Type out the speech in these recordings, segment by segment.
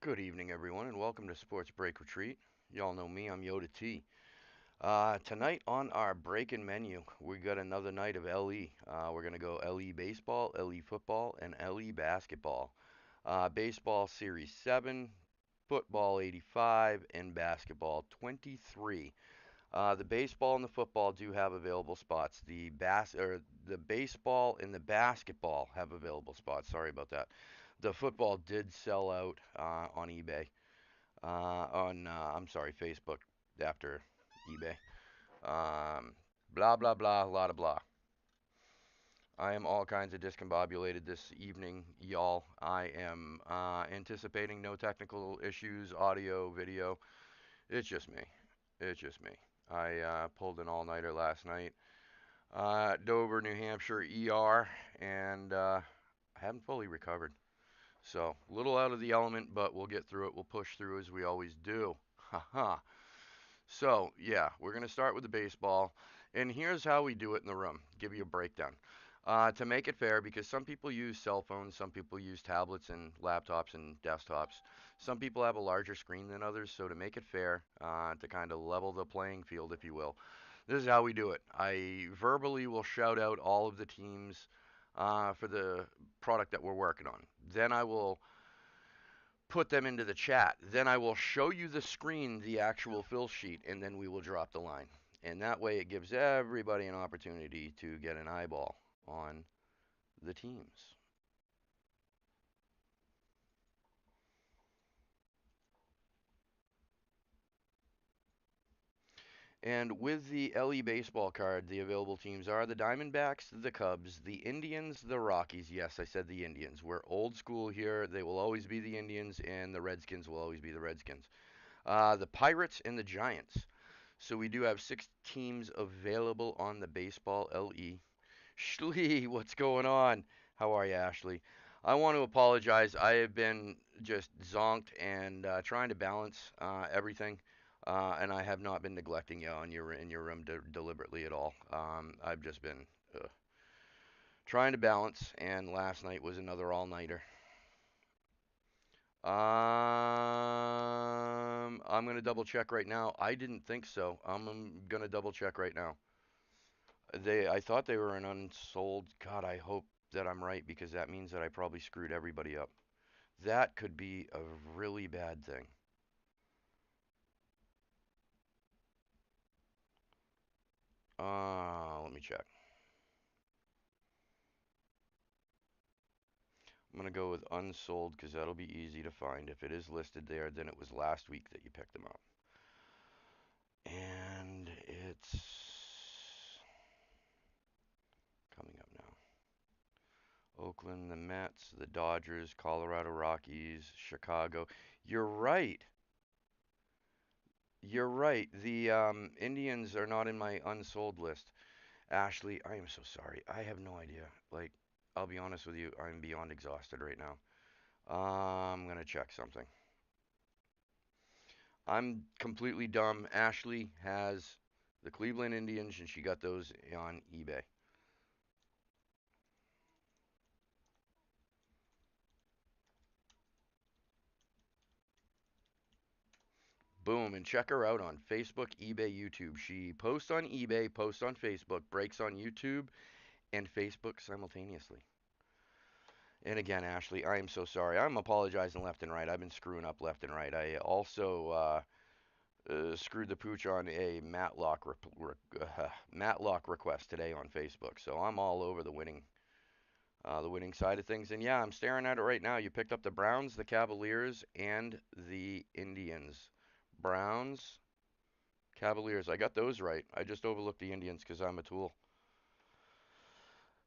Good evening, everyone, and welcome to Sports Break Retreat. Y'all know me, I'm Yoda T. Tonight on our break-in menu, we got another night of LE. We're going to go LE baseball, LE football, and LE basketball. Baseball Series 7, football 85, and basketball 23. The baseball and the football do have available spots. The baseball and the basketball have available spots. Sorry about that. The football did sell out on eBay. I'm sorry, Facebook after eBay. Um, Blah blah blah, a lot of blah. I am all kinds of discombobulated this evening, y'all. I am anticipating no technical issues, audio, video. It's just me. It's just me. I pulled an all-nighter last night. Dover, New Hampshire ER, and I haven't fully recovered. So, a little out of the element, but we'll get through it. We'll push through as we always do. Haha. So, yeah, we're going to start with the baseball. And here's how we do it in the room. Give you a breakdown. To make it fair, because some people use cell phones, some people use tablets and laptops and desktops. Some people have a larger screen than others. So, to make it fair, to kind of level the playing field, if you will, this is how we do it. I verbally will shout out all of the teams for the product that we're working on. Then I will put them into the chat. Then I will show you the screen, the actual fill sheet, and then we will drop the line. And that way it gives everybody an opportunity to get an eyeball on the teams. And with the LE baseball card, the available teams are the Diamondbacks, the Cubs, the Indians, the Rockies. Yes, I said the Indians. We're old school here. They will always be the Indians, and the Redskins will always be the Redskins. The Pirates and the Giants. So we do have 6 teams available on the baseball LE. Shlee, what's going on? How are you, Ashley? I want to apologize. I have been just zonked and trying to balance everything, and I have not been neglecting you on your in your room deliberately at all. I've just been trying to balance, and last night was another all-nighter. I'm gonna double check right now. I didn't think so. Gonna double check right now. I thought they were an unsold. God, I hope that I'm right because that means that I probably screwed everybody up. That could be a really bad thing. Let me check. I'm gonna go with unsold because that'll be easy to find. If it is listed there, then it was last week that you picked them up. And it's coming up now. Oakland, the Mets, the Dodgers, Colorado Rockies, Chicago. You're right. You're right. The Indians are not in my unsold list. Ashley, I am so sorry. I have no idea. Like, I'll be honest with you, I'm beyond exhausted right now. I'm gonna check something. I'm completely dumb. Ashley has the Cleveland Indians, and she got those on eBay. Boom, and check her out on Facebook, eBay, YouTube. She posts on eBay, posts on Facebook, breaks on YouTube and Facebook simultaneously. And again, Ashley, I am so sorry. I'm apologizing left and right. I've been screwing up left and right. I also screwed the pooch on a Matlock request today on Facebook. So I'm all over the winning side of things. And yeah, I'm staring at it right now. You picked up the Browns, the Cavaliers, and the Indians. Browns, Cavaliers. I got those right. I just overlooked the Indians because I'm a tool.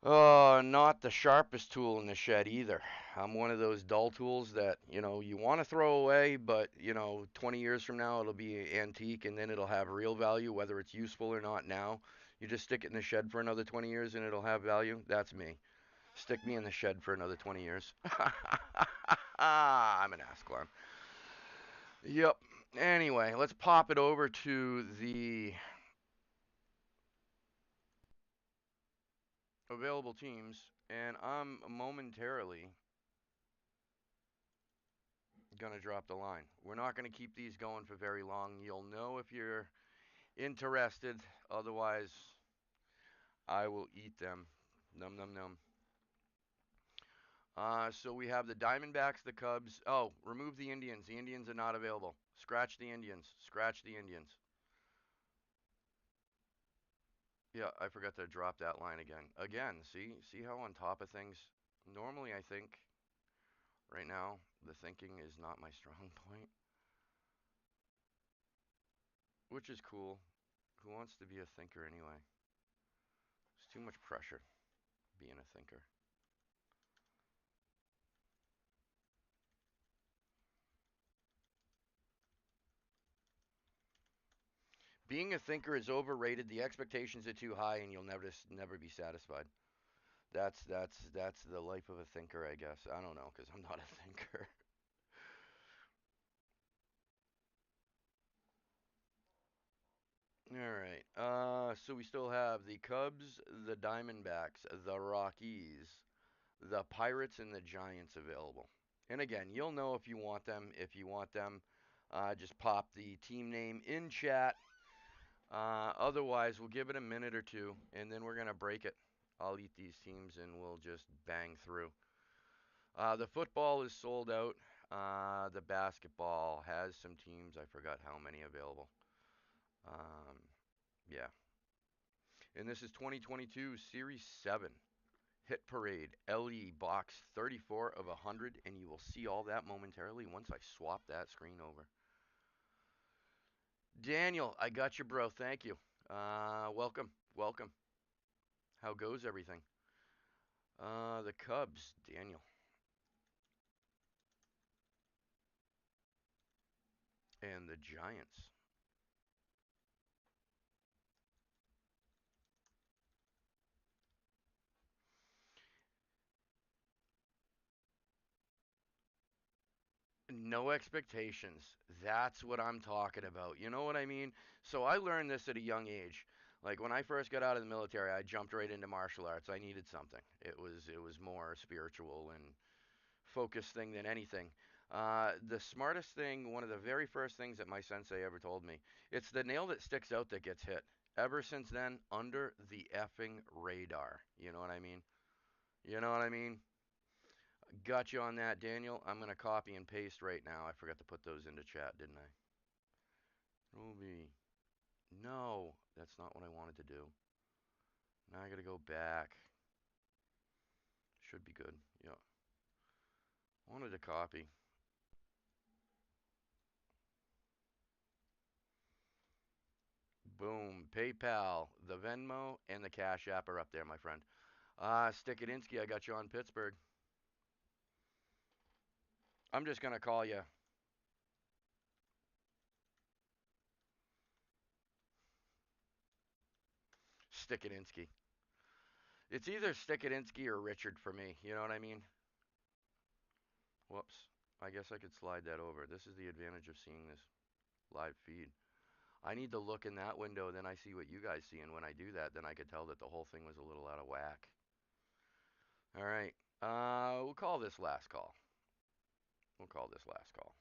Oh, not the sharpest tool in the shed either. I'm one of those dull tools that, you want to throw away, but, 20 years from now it'll be antique and then it'll have real value, whether it's useful or not now. You just stick it in the shed for another 20 years and it'll have value. That's me. Stick me in the shed for another 20 years. I'm an ass clown. Yep. Anyway, let's pop it over to the available teams, and I'm momentarily going to drop the line. We're not going to keep these going for very long. You'll know if you're interested. Otherwise, I will eat them. Num num num. So we have the Diamondbacks, the Cubs. Oh, remove the Indians. The Indians are not available. Scratch the Indians. Scratch the Indians. Yeah, I forgot to drop that line again. Again, see how on top of things. Normally, I think right now the thinking is not my strong point, which is cool. Who wants to be a thinker anyway? It's too much pressure being a thinker. Being a thinker is overrated. The expectations are too high, and you'll never be satisfied. That's the life of a thinker, I guess. I don't know, because I'm not a thinker. All right. So we still have the Cubs, the Diamondbacks, the Rockies, the Pirates, and the Giants available. And again, you'll know if you want them. If you want them, just pop the team name in chat. Otherwise, we'll give it a minute or two, and then we're gonna break it. I'll eat these teams, and we'll just bang through. The football is sold out. The basketball has some teams. I forgot how many available. Um, yeah. And this is 2022 Series 7 Hit Parade LE Box 34 of 100. And you will see all that momentarily once I swap that screen over. Daniel, I got you, bro. Thank you. Welcome. Welcome. How goes everything? The Cubs, Daniel. And the Giants. No expectations. That's what I'm talking about. You know what I mean? So I learned this at a young age. Like when I first got out of the military, I jumped right into martial arts. I needed something. It was more spiritual and focused thing than anything. The smartest thing, one of the very first things that my sensei ever told me, it's the nail that sticks out that gets hit. Ever since then, under the effing radar. You know what I mean? You know what I mean? Got you on that, Daniel. I'm going to copy and paste right now. I forgot to put those into chat, didn't I? Ruby. No, that's not what I wanted to do. Now I got to go back. Should be good. Yeah. Wanted to copy. Boom. PayPal, the Venmo, and the Cash App are up there, my friend. Stickadinsky, I got you on Pittsburgh. I'm just going to call you Stickadinsky. It's either Stickadinsky or Richard for me. You know what I mean? Whoops. I guess I could slide that over. This is the advantage of seeing this live feed. I need to look in that window, then I see what you guys see, and when I do that, then I could tell that the whole thing was a little out of whack. All right. We'll call this last call. We'll call this last call.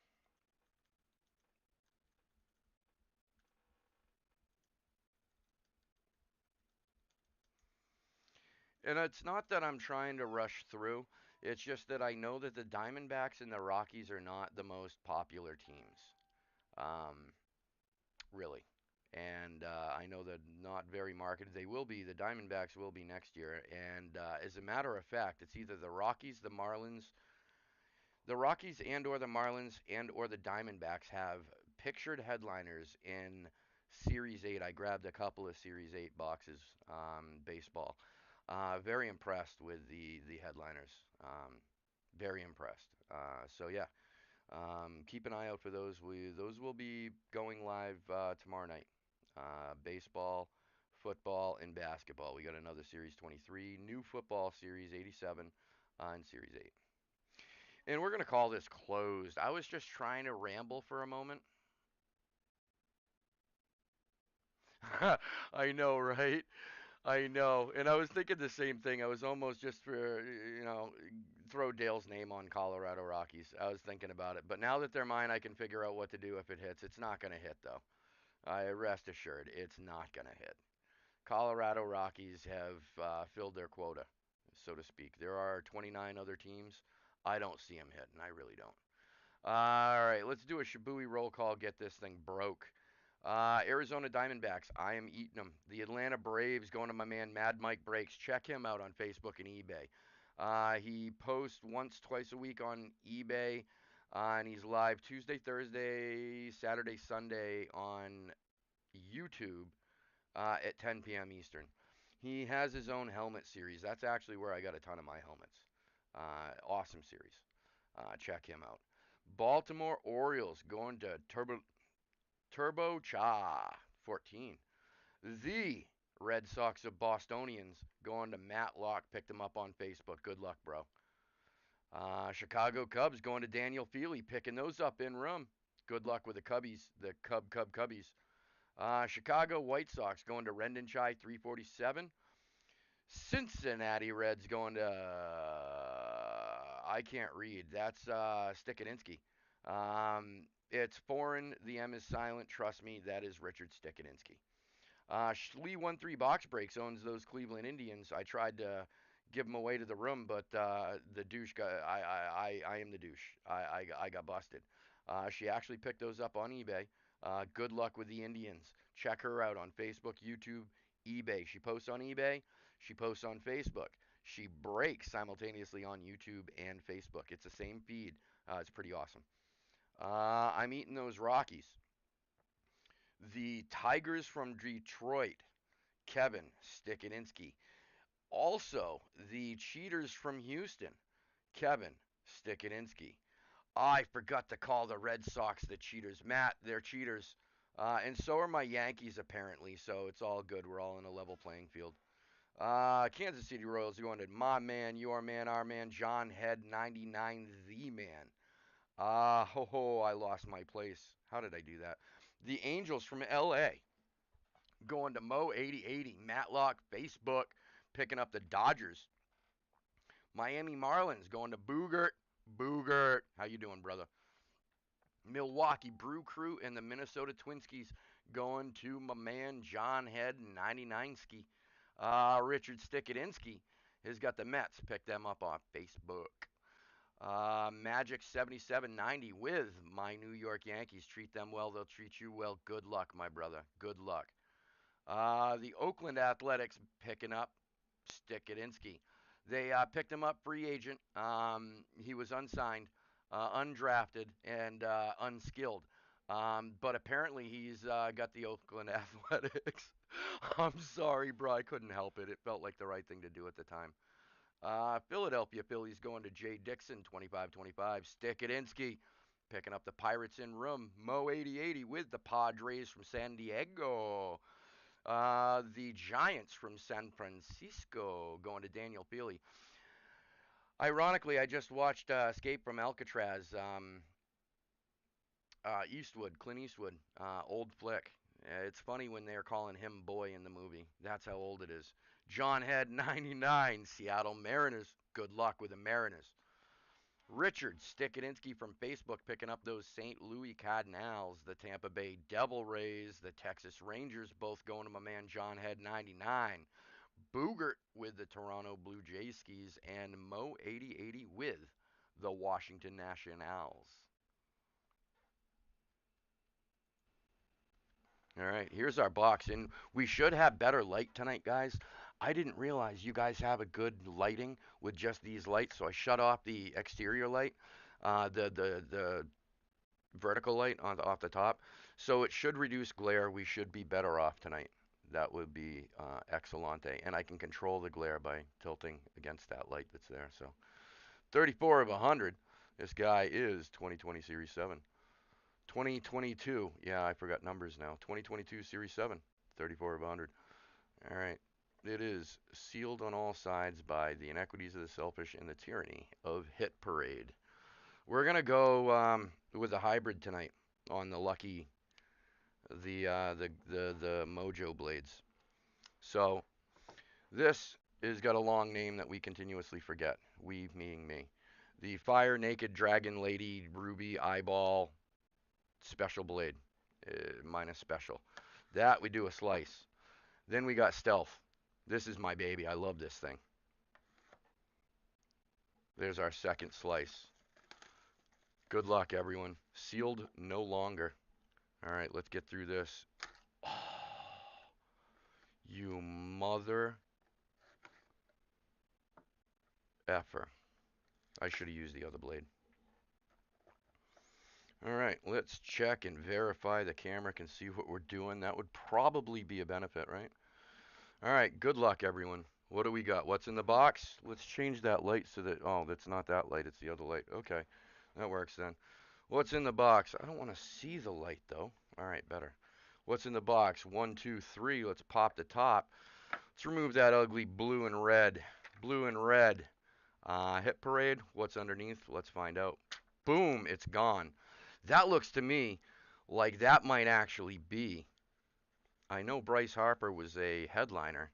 And it's not that I'm trying to rush through. It's just that I know that the Diamondbacks and the Rockies are not the most popular teams. Um, really. And I know that not very marketed. They will be. The Diamondbacks will be next year. And as a matter of fact, it's either the Rockies, the Rockies and or the Marlins and or the Diamondbacks have pictured headliners in Series 8. I grabbed a couple of Series 8 boxes, baseball. Very impressed with the headliners. Very impressed. So yeah, keep an eye out for those. Those will be going live tomorrow night. Baseball, football, and basketball. We got another Series 23, new football Series 87, and Series 8. And we're going to call this closed. I was just trying to ramble for a moment. I know, right? I know, and I was thinking the same thing. I was almost just for throw Dale's name on Colorado Rockies. I was thinking about it, but now that they're mine, I can figure out what to do if it hits. It's not going to hit though. I rest assured, it's not going to hit. Colorado Rockies have filled their quota, so to speak. There are 29 other teams. I don't see them hitting. I really don't. All right, let's do a Shibuya roll call. Get this thing broke. Arizona Diamondbacks. I am eating them. The Atlanta Braves going to my man Mad Mike Breaks. Check him out on Facebook and eBay. He posts once, twice a week on eBay, and he's live Tuesday, Thursday, Saturday, Sunday on YouTube at 10 p.m. Eastern. He has his own helmet series. That's actually where I got a ton of my helmets. Awesome series. Check him out. Baltimore Orioles going to Turbo Cha 14. The Red Sox of Bostonians going to Matlock. Picked him up on Facebook. Good luck, bro. Chicago Cubs going to Daniel Feely. Picking those up in room. Good luck with the Cubbies, the Cubbies. Chicago White Sox going to Rendon Chai 347. Cincinnati Reds going to I can't read. That's Stikaninsky. It's foreign. The M is silent. Trust me, that is Richard Stikaninsky. Schlee 1-3 Box Breaks owns those Cleveland Indians. I tried to give them away to the room, but the douche got. I am the douche. I got busted. She actually picked those up on eBay. Good luck with the Indians. Check her out on Facebook, YouTube, eBay. She posts on eBay. She posts on Facebook. She breaks simultaneously on YouTube and Facebook. It's the same feed. It's pretty awesome. I'm eating those Rockies. The Tigers from Detroit, Kevin Stikaninsky. Also, the Cheaters from Houston, Kevin Stikaninsky. I forgot to call the Red Sox the Cheaters. Matt, they're cheaters. And so are my Yankees, apparently, so it's all good. We're all in a level playing field. Kansas City Royals going to my man, your man, our man, John Head 99, the man. I lost my place. How did I do that? The Angels from LA going to Mo 8080, Matlock, Facebook, picking up the Dodgers. Miami Marlins going to Boogert. Boogert. How you doing, brother? Milwaukee Brew Crew and the Minnesota Twinskies going to my man John Head 99 ski. Richard Stikadinsky has got the Mets. Pick them up on Facebook. Magic 7790 with my New York Yankees. Treat them well, they'll treat you well. Good luck, my brother. Good luck. The Oakland Athletics picking up Stikadinsky. They picked him up free agent. He was unsigned, undrafted, and unskilled. But apparently he's got the Oakland Athletics. I'm sorry, bro. I couldn't help it. It felt like the right thing to do at the time. Philadelphia Phillies going to Jay Dixon, 25-25. Stikadinsky picking up the Pirates in room. Mo 8080 with the Padres from San Diego. The Giants from San Francisco going to Daniel Feely. Ironically, I just watched Escape from Alcatraz. Eastwood, Clint Eastwood, old flick. It's funny when they're calling him boy in the movie. That's how old it is. John Head 99, Seattle Mariners. Good luck with the Mariners. Richard Stikadinsky from Facebook picking up those St. Louis Cardinals, the Tampa Bay Devil Rays, the Texas Rangers, both going to my man John Head 99. Boogert with the Toronto Blue Jays skis, and Mo 8080 with the Washington Nationals. All right, here's our box, and we should have better light tonight, guys. I didn't realize you guys have a good lighting with just these lights, so I shut off the exterior light, the vertical light on off the top, so it should reduce glare. We should be better off tonight. That would be excellente, and I can control the glare by tilting against that light that's there. So 34 of 100. This guy is 2020 Series 7. 2022. Yeah, I forgot numbers now. 2022 Series 7. 34 of 100. All right. It is sealed on all sides by the inequities of the selfish and the tyranny of Hit Parade. We're gonna go with a hybrid tonight on the lucky the Mojo blades. So This is got a long name that we continuously forget. We meaning me. The Fire Naked Dragon Lady Ruby Eyeball Special Blade. Minus special. That we do a slice. Then we got Stealth. This is my baby. I love this thing. There's our second slice. Good luck, everyone. Sealed no longer. All right, let's get through this. Oh, you mother effer. I should have used the other blade. All right, let's check and verify the camera can see what we're doing. That would probably be a benefit, right? All right, good luck, everyone. What do we got? What's in the box? Let's change that light so that, oh, that's not that light, it's the other light. Okay, that works then. What's in the box? I don't want to see the light, though. All right, better. What's in the box? 1, 2, 3. Let's pop the top. Let's remove that ugly blue and red. Blue and red. Hit parade. What's underneath? Let's find out. Boom, it's gone. That looks to me like that might actually be. I know Bryce Harper was a headliner.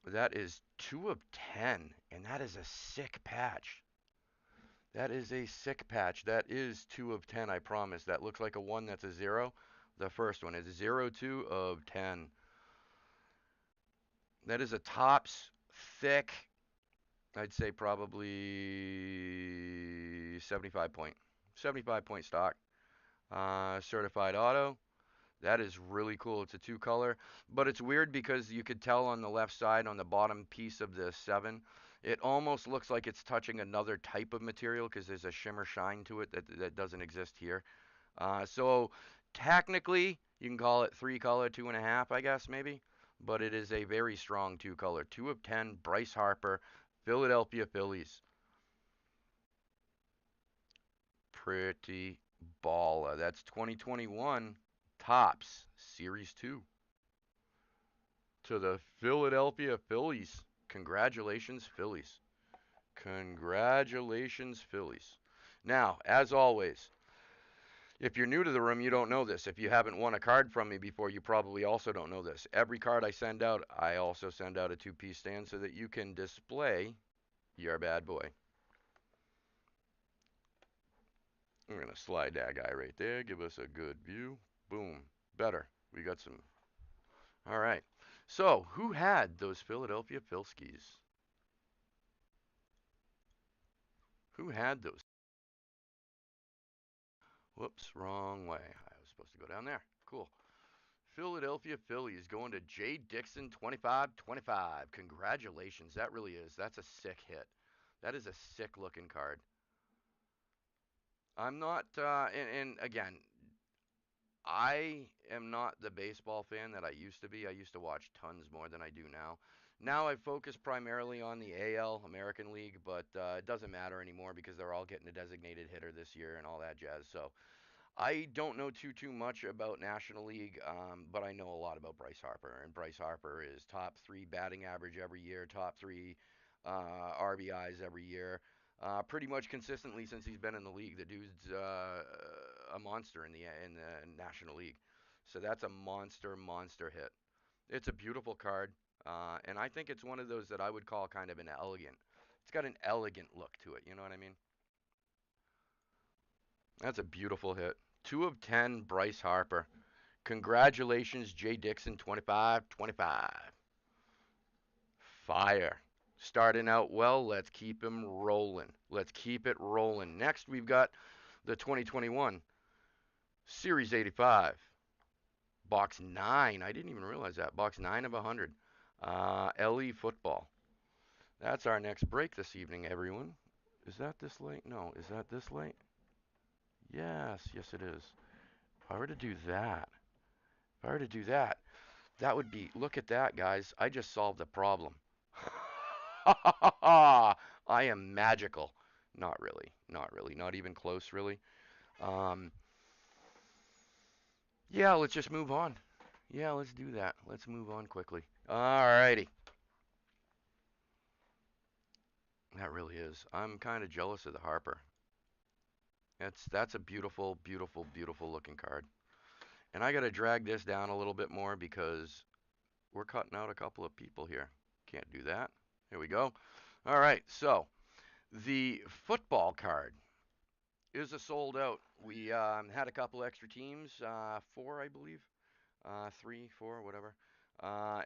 That is 2 of 10, and that is a sick patch. That is a sick patch. That is 2 of 10, I promise. That looks like a 1 that's a 0. The first one is 0, 2 of 10. That is a Topps thick, I'd say probably 75 point stock. Certified auto. That is really cool. It's a 2-color, but it's weird because you could tell on the left side on the bottom piece of the 7, it almost looks like it's touching another type of material because there's a shimmer shine to it that doesn't exist here. So technically, you can call it 3-color, 2.5, I guess maybe, but it is a very strong 2-color. 2 of 10, Bryce Harper, Philadelphia Phillies. Pretty baller. That's 2021 Topps Series 2 to the Philadelphia Phillies. Congratulations, Phillies. Congratulations, Phillies. Now, as always, if you're new to the room, you don't know this. If you haven't won a card from me before, you probably also don't know this. Every card I send out, I also send out a 2-piece stand so that you can display your bad boy. I'm going to slide that guy right there. Give us a good view. Boom. Better. We got some. All right. So, who had those Philadelphia Philskis? Who had those? Whoops, wrong way. I was supposed to go down there. Cool. Philadelphia Phillies going to Jay Dixon 25-25. Congratulations. That really is. That's a sick hit. That is a sick looking card. I'm not, and again, I am not the baseball fan that I used to be. I used to watch tons more than I do now. Now I focus primarily on the AL, American League, but it doesn't matter anymore because they're all getting a designated hitter this year and all that jazz. So I don't know too much about National League, but I know a lot about Bryce Harper. And Bryce Harper is top 3 batting average every year, top 3 RBIs every year, pretty much consistently since he's been in the league. The dude's a monster in the National League. So that's a monster hit. It's a beautiful card, and I think it's one of those that I would call kind of an elegant. It's got an elegant look to it. You know what I mean? That's a beautiful hit. 2 of 10, Bryce Harper. Congratulations, Jay Dixon, 25-25. Fire. Starting out well, let's keep him rolling. Let's keep it rolling. Next, we've got the 2021 Series 85. Box 9. I didn't even realize that. Box 9 of 100. LE football. That's our next break this evening, everyone. Is that this late? No. Is that this late? Yes, yes it is. If I were to do that, if I were to do that, that would be, look at that, guys. I just solved a problem. I am magical. Not really. Not really. Not even close, really. Um, yeah, let's just move on. Yeah, let's do that. Let's move on quickly. Alrighty. That really is. I'm kind of jealous of the Harper. That's a beautiful looking card. And I got to drag this down a little bit more because we're cutting out a couple of people here. Can't do that. Here we go. All right, so the football card is a sold out. We had a couple extra teams, four, I believe, three, four, whatever,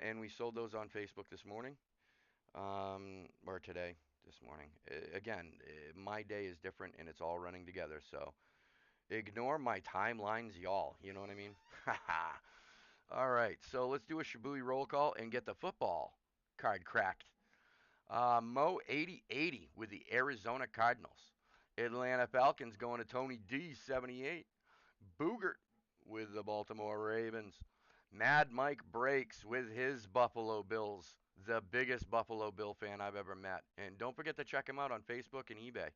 and we sold those on Facebook this morning, or today, this morning. Again, my day is different, and it's all running together. So ignore my timelines, y'all. You know what I mean? All right, so let's do a Shibuya roll call and get the football card cracked. Mo 8080 with the Arizona Cardinals. Atlanta Falcons going to Tony D 78. Boogert with the Baltimore Ravens. Mad Mike Breaks with his Buffalo Bills. The biggest Buffalo Bill fan I've ever met. And don't forget to check him out on Facebook and eBay.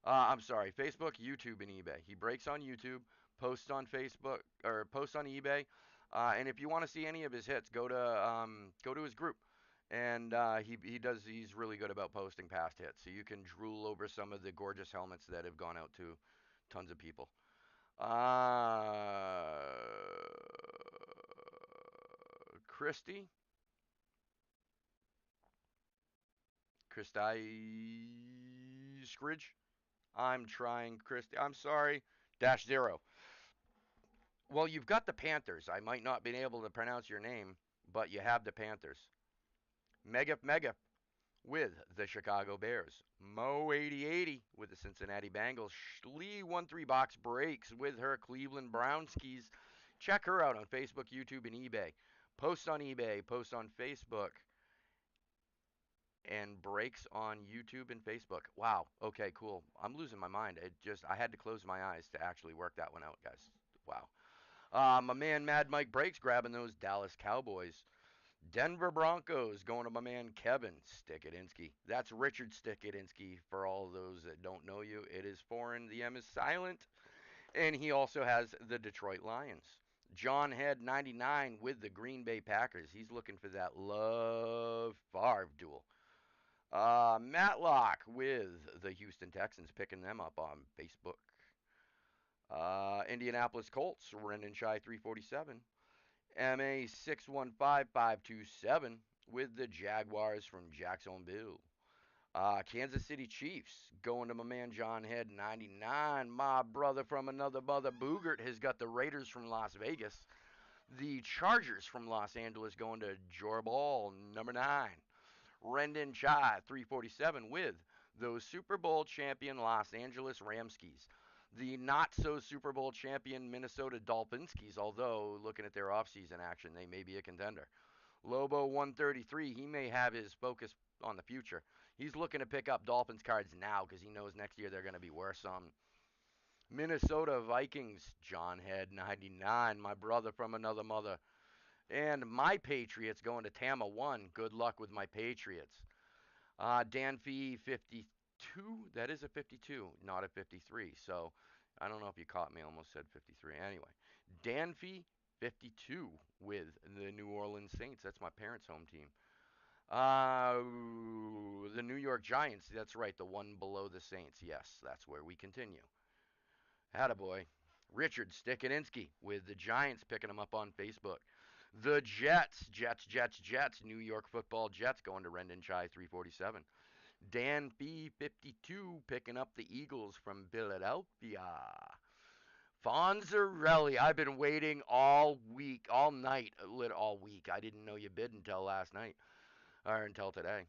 I'm sorry, Facebook, YouTube, and eBay. He breaks on YouTube, posts on Facebook or posts on eBay, and if you want to see any of his hits, go to his group, and he's really good about posting past hits, so you can drool over some of the gorgeous helmets that have gone out to tons of people. Uh, Christy, Christy Scridge. I'm trying, Christy. I'm sorry. Dash zero. Well, you've got the Panthers. I might not be able to pronounce your name, but you have the Panthers. Megap with the Chicago Bears. Mo 8080 with the Cincinnati Bengals. Lee 13 Box Breaks with her Cleveland Brownskis. Check her out on Facebook, YouTube, and eBay. Post on eBay, post on Facebook, and breaks on YouTube and Facebook. Wow. Okay, cool. I'm losing my mind. I had to close my eyes to actually work that one out, guys. Wow. My man Mad Mike Breaks grabbing those Dallas Cowboys. Denver Broncos going to my man Kevin Stikadinsky. That's Richard Stikadinsky for all those that don't know you. It is foreign. The M is silent. And he also has the Detroit Lions. John Head 99 with the Green Bay Packers. He's looking for that Love Favre duel. Matlock with the Houston Texans, picking them up on Facebook. Indianapolis Colts, Renan Shy 347. MA 615527 with the Jaguars from Jacksonville. Kansas City Chiefs going to my man John Head 99. My brother from another mother, Boogert, has got the Raiders from Las Vegas. The Chargers from Los Angeles going to Jorball number 9. Rendon Chai 347 with those Super Bowl champion Los Angeles Ramskis. The not so Super Bowl champion Minnesota Dolphinskis, although looking at their offseason action, they may be a contender. Lobo 133, he may have his focus on the future. He's looking to pick up Dolphins cards now because he knows next year they're going to be worth some. Minnesota Vikings, John Head 99, my brother from another mother. And my Patriots going to Tama 1. Good luck with my Patriots. Dan Fee 52. That is a 52, not a 53. So I don't know if you caught me. I almost said 53. Anyway, Dan Fee 52 with the New Orleans Saints. That's my parents' home team. The New York Giants. That's right. The one below the Saints. Yes, that's where we continue. Attaboy. Richard Stikaninsky with the Giants picking them up on Facebook. The Jets, New York Football Jets going to Rendon Chai 347. Dan B52 picking up the Eagles from Philadelphia. Fonzarelli, I've been waiting all week, all night, all week. I didn't know you bid until last night, or until today.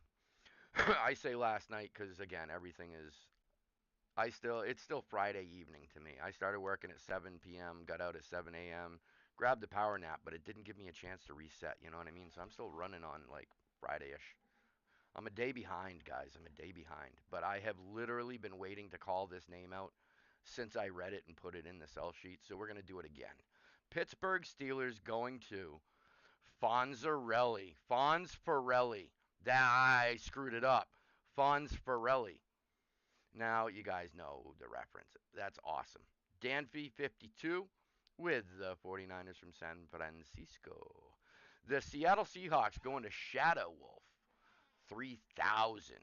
I say last night because, again, everything is it's still Friday evening to me. I started working at 7 p.m., got out at 7 a.m., grabbed the power nap, but it didn't give me a chance to reset, you know what I mean? So I'm still running on like Friday-ish. I'm a day behind, guys. I'm a day behind. But I have literally been waiting to call this name out since I read it and put it in the sell sheet, so we're going to do it again. Pittsburgh Steelers going to Fonzarelli. Fonzfarelli. I screwed it up. Fonzfarelli. Now you guys know the reference. That's awesome. Danfee 52 with the 49ers from San Francisco. The Seattle Seahawks going to Shadow Wolf 3000.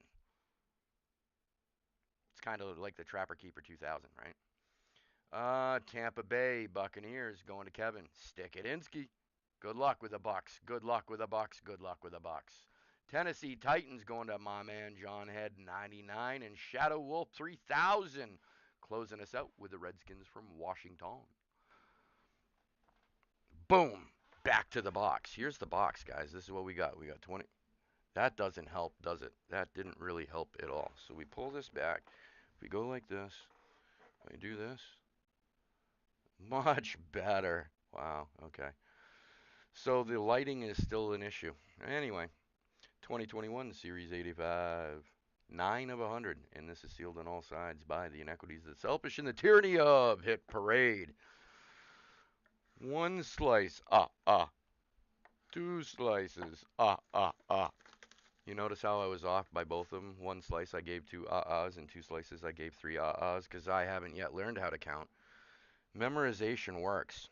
It's kind of like the Trapper Keeper 2000, right? Tampa Bay Buccaneers going to Kevin Stikadinsky. Good luck with the Bucks. Good luck with the Bucks. Good luck with the Bucks. Tennessee Titans going to my man John Head 99 and Shadow Wolf 3000 closing us out with the Redskins from Washington. Boom. Back to the box. Here's the box, guys. This is what we got. We got 20. That doesn't help, does it? That didn't really help at all. So we pull this back. If we go like this, we do this. Much better. Wow. Okay. So the lighting is still an issue. Anyway, 2021 Series 85. 9 of 100. And this is sealed on all sides by the inequities, the selfish, and the tyranny of Hit Parade. One slice. Two slices. You notice how I was off by both of them? One slice I gave two ahs, and two slices I gave three ahs, because I haven't yet learned how to count. Memorization works.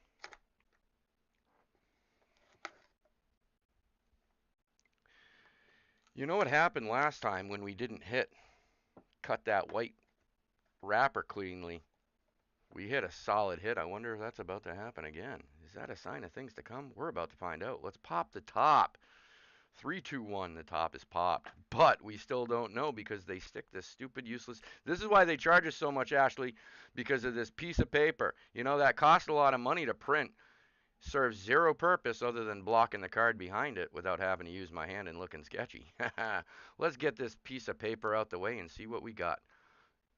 You know what happened last time when we didn't cut that white wrapper cleanly? We hit a solid hit. I wonder if that's about to happen again. Is that a sign of things to come? We're about to find out. Let's pop the top. 3, 2, 1, the top is popped. But we still don't know because they stick this stupid, useless. This is why they charge us so much, Ashley, because of this piece of paper. You know, that cost a lot of money to print. Serves zero purpose other than blocking the card behind it without having to use my hand and looking sketchy. Let's get this piece of paper out the way and see what we got.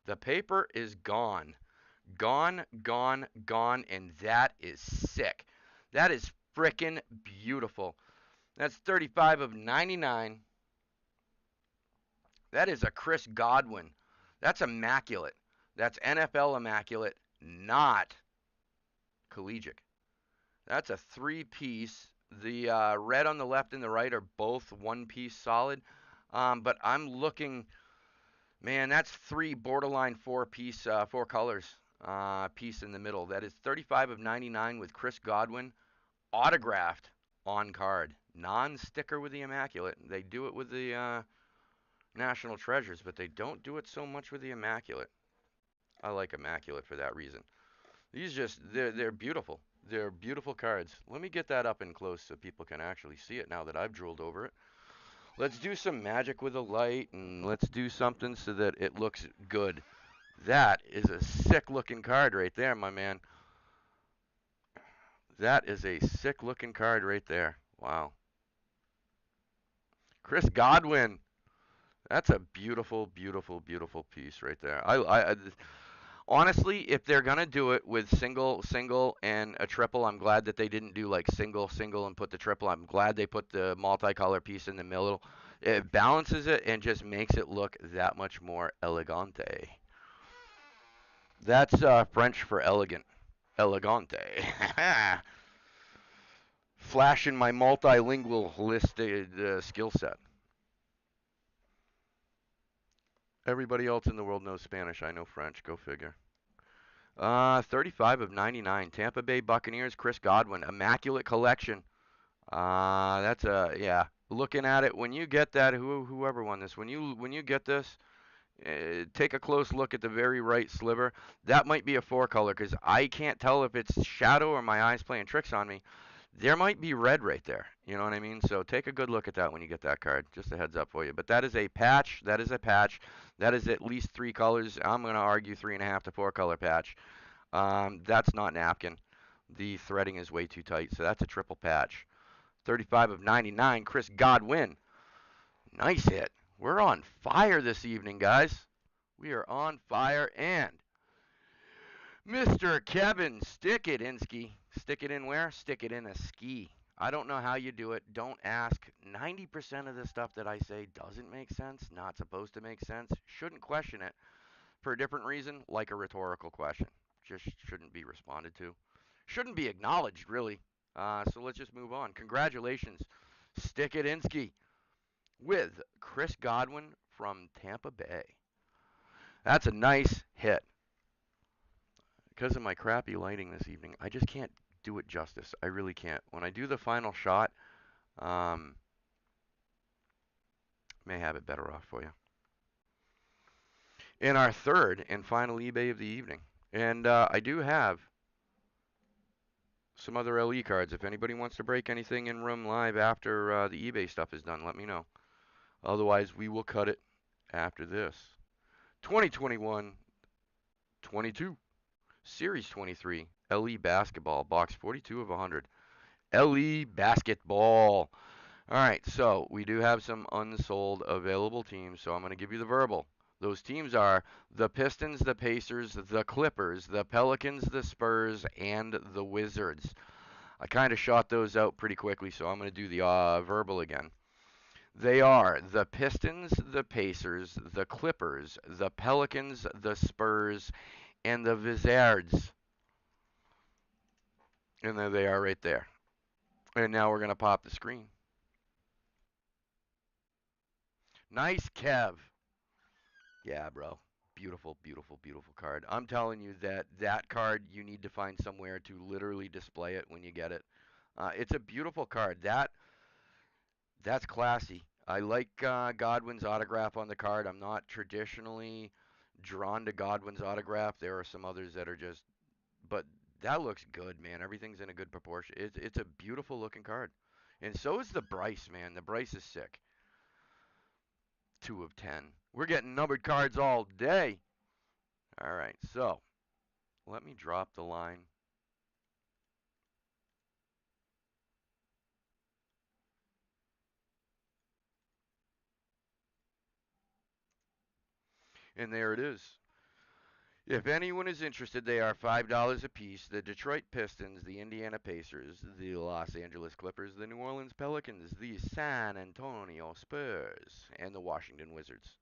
The paper is gone. Gone, gone, gone, and that is sick. That is frickin' beautiful. That's 35 of 99. That is a Chris Godwin. That's immaculate. That's NFL immaculate, not collegiate. That's a three-piece. The red on the left and the right are both one-piece solid. But I'm looking, man, that's three borderline four-piece, four colors piece in the middle. That is 35 of 99 with Chris Godwin, autographed on card. Non-sticker with the immaculate. They do it with the National Treasures, but they don't do it so much with the immaculate. I like immaculate for that reason. These just, they're beautiful. They're beautiful cards. Let me get that up and close so people can actually see it now that I've drooled over it. Let's do some magic with the light, and let's do something so that it looks good. That is a sick looking card right there, my man. That is a sick looking card right there. Wow. Chris Godwin. That's a beautiful, beautiful, beautiful piece right there. Honestly, if they're gonna do it with single, single, and a triple, I'm glad that they didn't do like single, single, and put the triple. I'm glad they put the multicolor piece in the middle. It balances it and just makes it look that much more elegante. That's French for elegant. Elegante. Flashing my multilingual listed skill set. Everybody else in the world knows Spanish. I know French. Go figure. 35 of 99. Tampa Bay Buccaneers, Chris Godwin. Immaculate collection. Yeah. Looking at it, when you get that, whoever won this, when you get this, take a close look at the very right sliver. That might be a four color because I can't tell if it's shadow or my eyes playing tricks on me. There might be red right there. You know what I mean? So take a good look at that when you get that card. Just a heads up for you. But that is a patch. That is a patch. That is at least three colors. I'm going to argue 3.5 to 4 color patch. That's not napkin. The threading is way too tight. So that's a triple patch. 35 of 99. Chris Godwin. Nice hit. We're on fire this evening, guys. We are on fire. And Mr. Kevin, stick it in ski. Stick it in where? Stick it in a ski. I don't know how you do it. Don't ask. 90% of the stuff that I say doesn't make sense, not supposed to make sense. Shouldn't question it for a different reason, like a rhetorical question. Just shouldn't be responded to. Shouldn't be acknowledged, really. So let's just move on. Congratulations, Stick it in ski with Chris Godwin from Tampa Bay. That's a nice hit. Because of my crappy lighting this evening, I just can't do it justice. I really can't. When I do the final shot, may have it better off for you. In our third and final eBay of the evening. And I do have some other LE cards. If anybody wants to break anything in room live after the eBay stuff is done, let me know. Otherwise, we will cut it after this. 2021 22 Series 23 LE Basketball, box 42 of 100. LE Basketball. All right, so we do have some unsold available teams, so I'm going to give you the verbal. Those teams are the Pistons, the Pacers, the Clippers, the Pelicans, the Spurs, and the Wizards. I kind of shot those out pretty quickly, so I'm going to do the verbal again. They are the Pistons, the Pacers, the Clippers, the Pelicans, the Spurs, and the Wizards. And there they are right there. And now we're going to pop the screen. Nice, Kev. Yeah, bro. Beautiful, beautiful, beautiful card. I'm telling you that card you need to find somewhere to literally display it when you get it. It's a beautiful card. That's classy. I like Godwin's autograph on the card. I'm not traditionally drawn to Godwin's autograph. There are some others that are just, but that looks good, man. Everything's in a good proportion. It's a beautiful looking card, and so is the Bryce, man. The Bryce is sick. 2 of 10. We're getting numbered cards all day. All right, so let me drop the line. And there it is. If anyone is interested, they are $5 a piece. The Detroit Pistons, the Indiana Pacers, the Los Angeles Clippers, the New Orleans Pelicans, the San Antonio Spurs, and the Washington Wizards.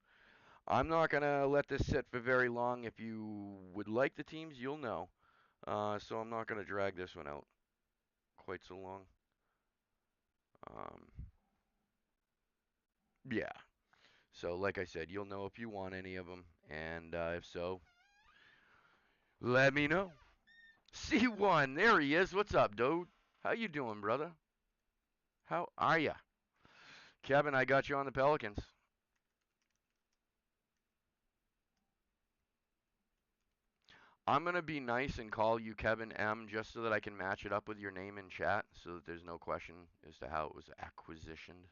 I'm not going to let this sit for very long. If you would like the teams, you'll know. So I'm not going to drag this one out quite so long. Um, yeah. So, like I said, you'll know if you want any of them. And if so, let me know. C1, there he is. What's up, dude? How you doing, brother? How are ya? Kevin, I got you on the Pelicans. I'm going to be nice and call you Kevin M just so that I can match it up with your name in chat so that there's no question as to how it was acquisitioned.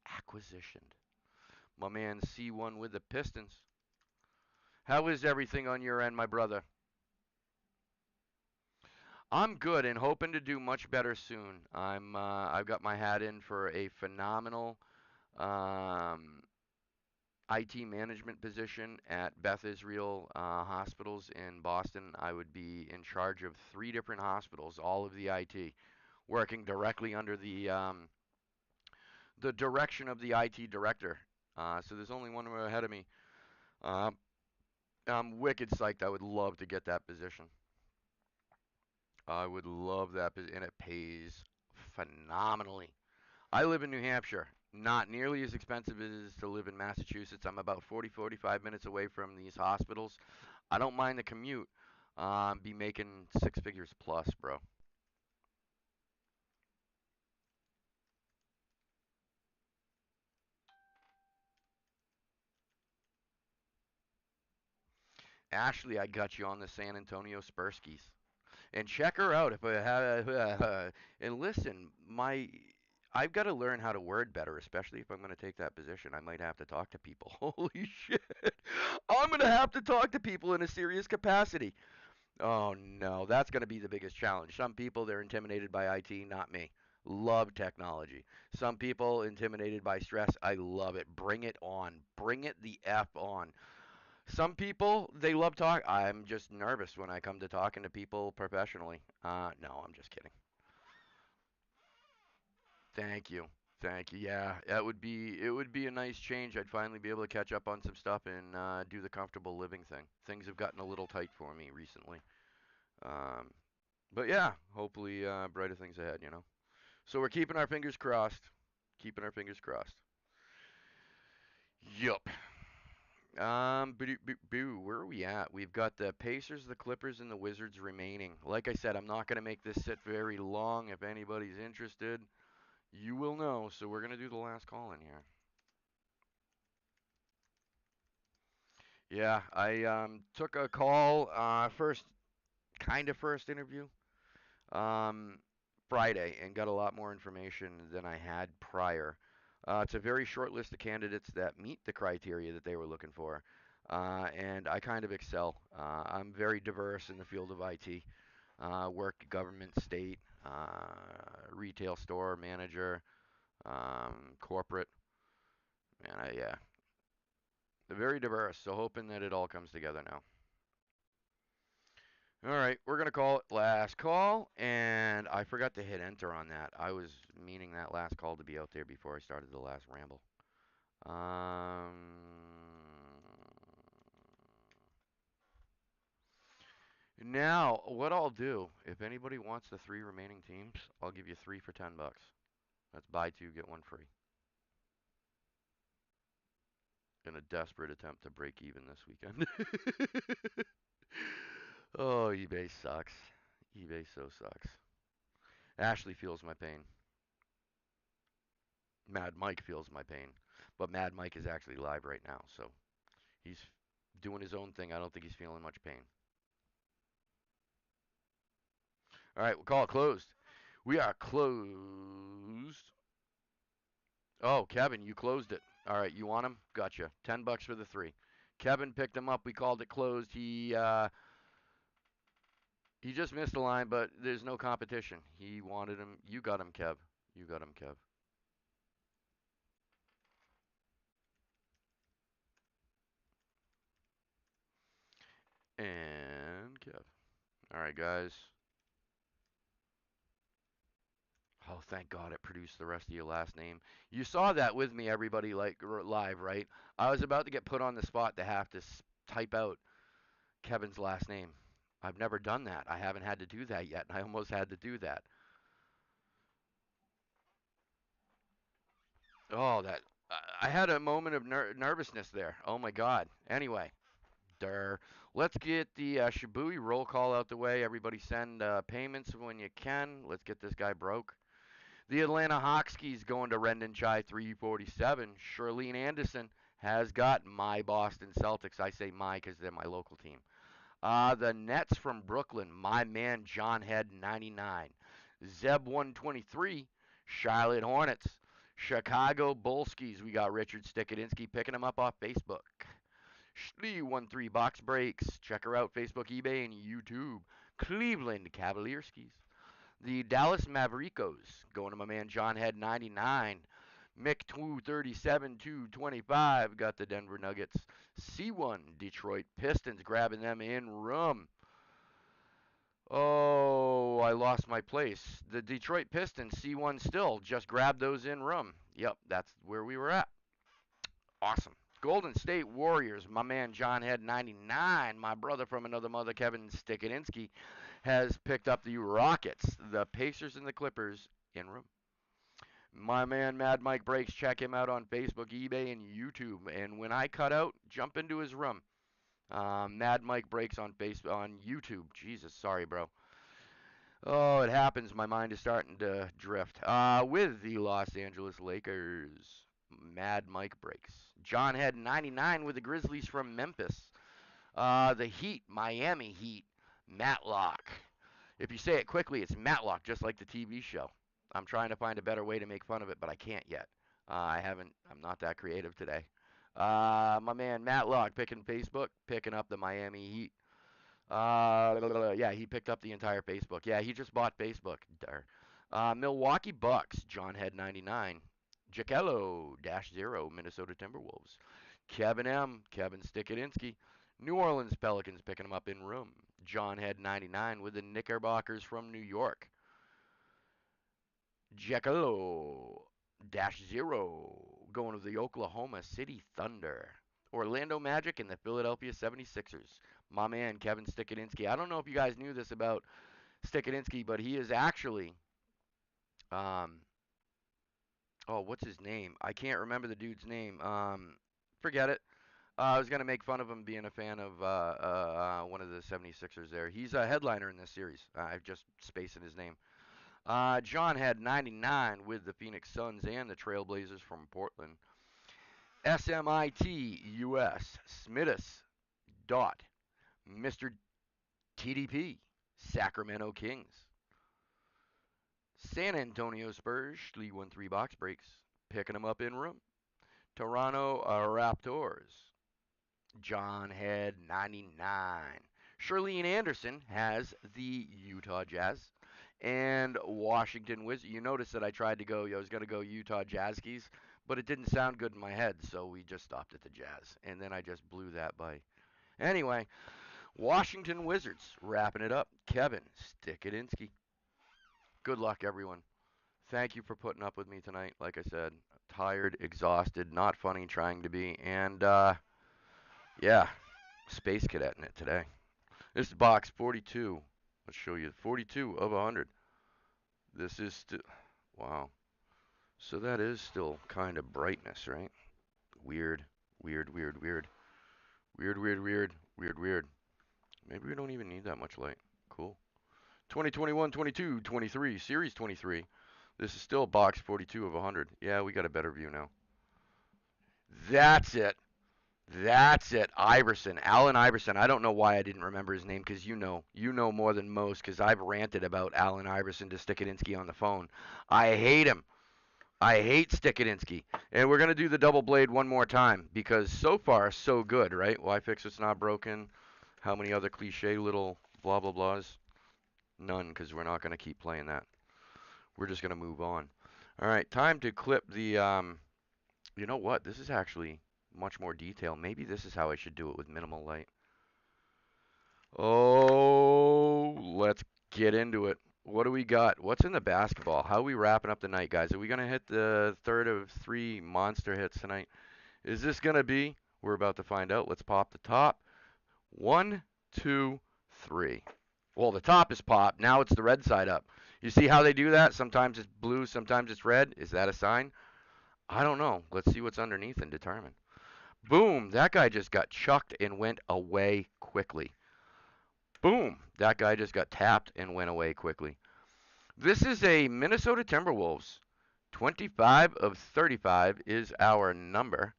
Acquisitioned. My man C1 with the Pistons. How is everything on your end, my brother? I'm good and hoping to do much better soon. I've got my hat in for a phenomenal um, IT management position at Beth Israel Hospitals in Boston. I would be in charge of 3 different hospitals, all of the IT, working directly under the direction of the IT director. So there's only one ahead of me. Uh, I'm wicked psyched. I would love to get that position. I would love that, and it pays phenomenally. I live in New Hampshire. Not nearly as expensive as it is to live in Massachusetts. I'm about 45 minutes away from these hospitals. I don't mind the commute. Be making 6 figures plus, bro. Ashley, I got you on the San Antonio Spurskies. And check her out if I have. And listen, I've got to learn how to word better, especially if I'm going to take that position. I might have to talk to people. Holy shit! I'm going to have to talk to people in a serious capacity. Oh no, that's going to be the biggest challenge. Some people they're intimidated by IT, not me. Love technology. Some people intimidated by stress. I love it. Bring it on. Bring it the F on. Some people they love talk. I'm just nervous when I come to talking to people professionally. No, I'm just kidding. Thank you. Thank you. Yeah, it would be a nice change. I'd finally be able to catch up on some stuff and do the comfortable living thing. Things have gotten a little tight for me recently. Um, but yeah, hopefully brighter things ahead, you know. So we're keeping our fingers crossed. Keeping our fingers crossed. Yup. Where are we at? We've got the Pacers, the Clippers, and the Wizards remaining. Like I said, I'm not going to make this sit very long. If anybody's interested, you will know. So we're going to do the last call in here. Yeah, I took a call, first, kind of first interview. um, Friday and got a lot more information than I had prior. It's a very short list of candidates that meet the criteria that they were looking for, and I kind of excel. I'm very diverse in the field of IT. Work government, state, retail store manager, corporate, and yeah, very diverse. So hoping that it all comes together now. All right, we're gonna call it last call, and I forgot to hit enter on that. I was meaning that last call to be out there before I started the last ramble. Um, Now, what I'll do, if anybody wants the three remaining teams, I'll give you three for $10. That's buy two, get one free. In a desperate attempt to break even this weekend. Oh, eBay sucks. eBay so sucks. Ashley feels my pain. Mad Mike feels my pain. But Mad Mike is actually live right now, so he's doing his own thing. I don't think he's feeling much pain. All right, we'll call it closed. We are closed. Oh, Kevin, you closed it. All right, you want him? Gotcha. $10 for the three. Kevin picked him up. We called it closed. He just missed the line, but there's no competition. He wanted him. You got him, Kev. You got him, Kev. And Kev. All right, guys. Oh, thank God it produced the rest of your last name. You saw that with me, everybody, like live, right? I was about to get put on the spot to have to type out Kevin's last name. I've never done that. I haven't had to do that yet. I almost had to do that. Oh, that I had a moment of nervousness there. Oh my God. Anyway, let's get the Shibui roll call out the way. Everybody send payments when you can. Let's get this guy broke. The Atlanta Hawkskis going to Rendon Chai 347. Shirlene Anderson has got my Boston Celtics. I say my because they're my local team. The Nets from Brooklyn, my man John Head 99. Zeb 123, Charlotte Hornets. Chicago Bullskis, we got Richard Stikadinsky picking them up off Facebook. Schlee 13 Box Breaks, check her out, Facebook, eBay, and YouTube. Cleveland Cavalierskis. The Dallas Mavericks, going to my man John Head 99. Mick 237 225 got the Denver Nuggets. C1 Detroit Pistons grabbing them in room. Oh, I lost my place. The Detroit Pistons C1 still just grabbed those in room. Yep, that's where we were at. Awesome. Golden State Warriors, my man John Head 99, my brother from another mother Kevin Stikadinsky has picked up the Rockets, the Pacers and the Clippers in room. My man Mad Mike Breaks, check him out on Facebook, eBay, and YouTube. And when I cut out, jump into his room. Mad Mike Breaks on YouTube. Jesus, sorry, bro. Oh, it happens. My mind is starting to drift. With the Los Angeles Lakers, Mad Mike Breaks. John Head 99 with the Grizzlies from Memphis. The Heat, Miami Heat, Matlock. If you say it quickly, it's Matlock, just like the TV show. I'm trying to find a better way to make fun of it, but I can't yet. I haven't. I'm not that creative today. My man Matlock picking Facebook, picking up the Miami Heat. Yeah, he picked up the entire Facebook. Yeah, he just bought Facebook. Milwaukee Bucks, John Head 99. Jacello -0, Minnesota Timberwolves. Kevin M, Kevin Stikadinsky. New Orleans Pelicans picking him up in room. John Head 99 with the Knickerbockers from New York. Jacello -0 going to the Oklahoma City Thunder. Orlando Magic and the Philadelphia 76ers. My man Kevin Stikadinsky. I don't know if you guys knew this about Stikadinsky, but he is actually um oh, what's his name? I can't remember the dude's name. Forget it. I was going to make fun of him being a fan of one of the 76ers there. He's a headliner in this series. I'm just spacing his name. John had 99 with the Phoenix Suns and the Trailblazers from Portland. SMIT US Smithus Dot Mr. TDP Sacramento Kings. San Antonio Spurs, Lee 1-3 box breaks. Picking them up in room. Toronto Raptors. John Head 99. Shirlene Anderson has the Utah Jazz. And Washington Wizards. You notice that I tried to go, I was going to go Utah Jazz keys, but it didn't sound good in my head, so we just stopped at the Jazz. And then I just blew that by. Anyway, Washington Wizards wrapping it up. Kevin Stikodinsky. Good luck, everyone. Thank you for putting up with me tonight. Like I said, tired, exhausted, not funny trying to be. And, yeah, Space Cadet in it today. This is box 42. Let's show you 42 of 100. This is still, wow. So that is still kind of brightness, right? Weird, weird, weird, weird. Weird, weird, weird, weird, weird. Maybe we don't even need that much light. Cool. 2021, 22, 23, Series 23. This is still box 42 of 100. Yeah, we got a better view now. That's it. That's it. Iverson. Allen Iverson. I don't know why I didn't remember his name because you know more than most because I've ranted about Allen Iverson to Stikodinsky on the phone. I hate him. I hate Stikodinsky. And we're going to do the double blade one more time because so far, so good, right? Why fix it's not broken? How many other cliche little blah, blah, blahs? None because we're not going to keep playing that. We're just going to move on. All right, time to clip the, you know what? This is actually much more detail. Maybe this is how I should do it with minimal light. Oh, let's get into it. What do we got? What's in the basketball? How are we wrapping up the night, guys? Are we going to hit the third of 3 monster hits tonight? Is this going to be? We're about to find out. Let's pop the top. 1, 2, 3. Well, the top is popped. Now it's the red side up. You see how they do that? Sometimes it's blue, sometimes it's red. Is that a sign? I don't know. Let's see what's underneath and determine. Boom. That guy just got chucked and went away quickly. Boom. That guy just got tapped and went away quickly. This is a Minnesota Timberwolves. 25 of 35 is our number.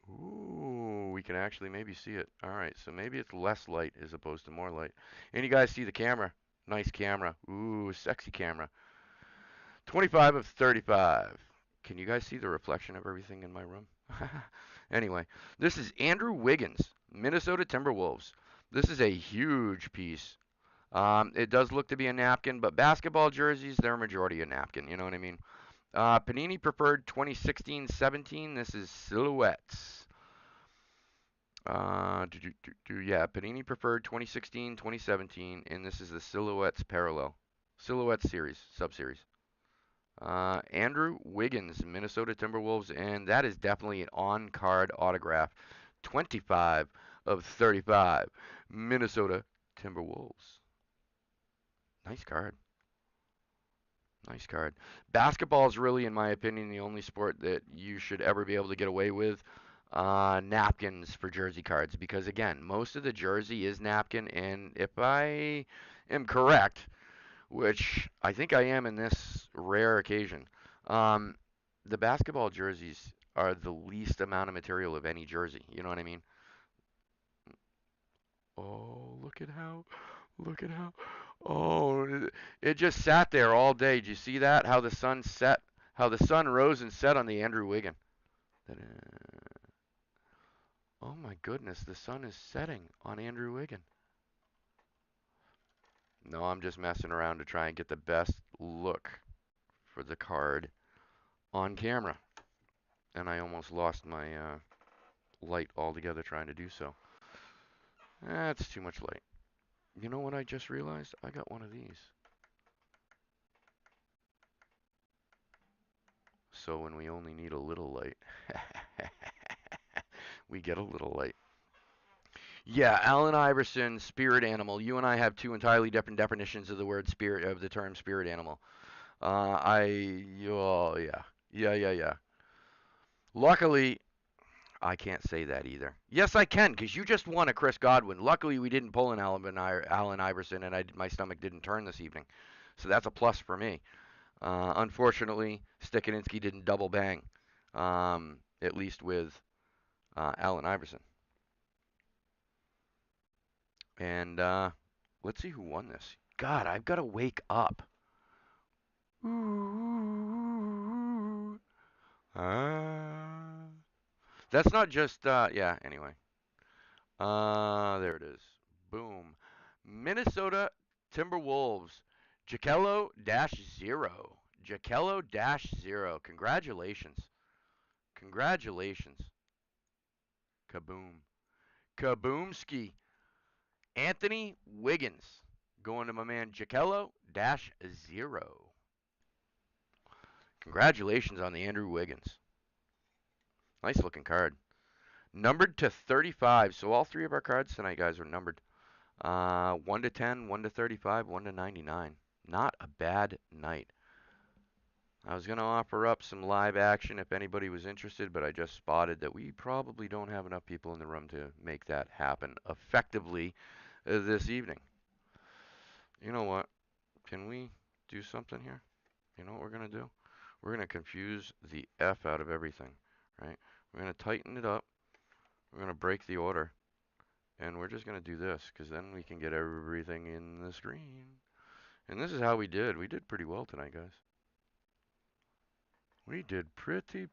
Ooh, we can actually maybe see it. All right, so maybe it's less light as opposed to more light. And you guys see the camera. Nice camera. Ooh, sexy camera. 25 of 35. Can you guys see the reflection of everything in my room? Anyway, this is Andrew Wiggins, Minnesota Timberwolves. This is a huge piece. It does look to be a napkin, but basketball jerseys, they're a majority a napkin. You know what I mean? Panini Preferred 2016-17. This is silhouettes. Yeah, Panini Preferred 2016-2017, and this is the Silhouettes Parallel. Silhouettes series, sub-series. Andrew Wiggins, Minnesota Timberwolves, and that is definitely an on-card autograph. 25 of 35, Minnesota Timberwolves. Nice card. Nice card. Basketball is really, in my opinion, the only sport that you should ever be able to get away with napkins for jersey cards because, again, most of the jersey is napkin, and if I am correct, which I think I am in this rare occasion, um, the basketball jerseys are the least amount of material of any jersey. You know what I mean? Oh, look at how, oh, it just sat there all day. Did you see that? How the sun set, how the sun rose and set on the Andrew Wiggin. Oh my goodness, the sun is setting on Andrew Wiggin. No, I'm just messing around to try and get the best look for the card on camera. And I almost lost my light altogether trying to do so. That's too much light. You know what I just realized? I got one of these. So when we only need a little light, we get a little light. Yeah, Allen Iverson, spirit animal. You and I have two entirely different definitions of the word spirit, of the term spirit animal. Oh, yeah. Yeah. Luckily, I can't say that either. Yes, I can, because you just won a Chris Godwin. Luckily, we didn't pull an Allen Iverson, and my stomach didn't turn this evening. So that's a plus for me. Unfortunately, Stikodinsky didn't double bang, at least with Allen Iverson. And let's see who won this. God, I've got to wake up. Ooh, ah. That's not just, yeah, anyway. There it is. Boom. Minnesota Timberwolves. Jakello dash zero. Jakello dash zero. Congratulations. Congratulations. Kaboom. Kaboomski. Anthony Wiggins. Going to my man Jakello dash zero. Congratulations on the Andrew Wiggins. Nice looking card. Numbered to 35. So all three of our cards tonight, guys, are numbered. 1 to 10, 1 to 35, 1 to 99. Not a bad night. I was going to offer up some live action if anybody was interested, but I just spotted that we probably don't have enough people in the room to make that happen effectively this evening. You know what? Can we do something here? You know what we're going to do? We're going to confuse the F out of everything, right? We're going to tighten it up. We're going to break the order. And we're just going to do this because then we can get everything in the screen. And this is how we did. We did pretty well tonight, guys. We did pretty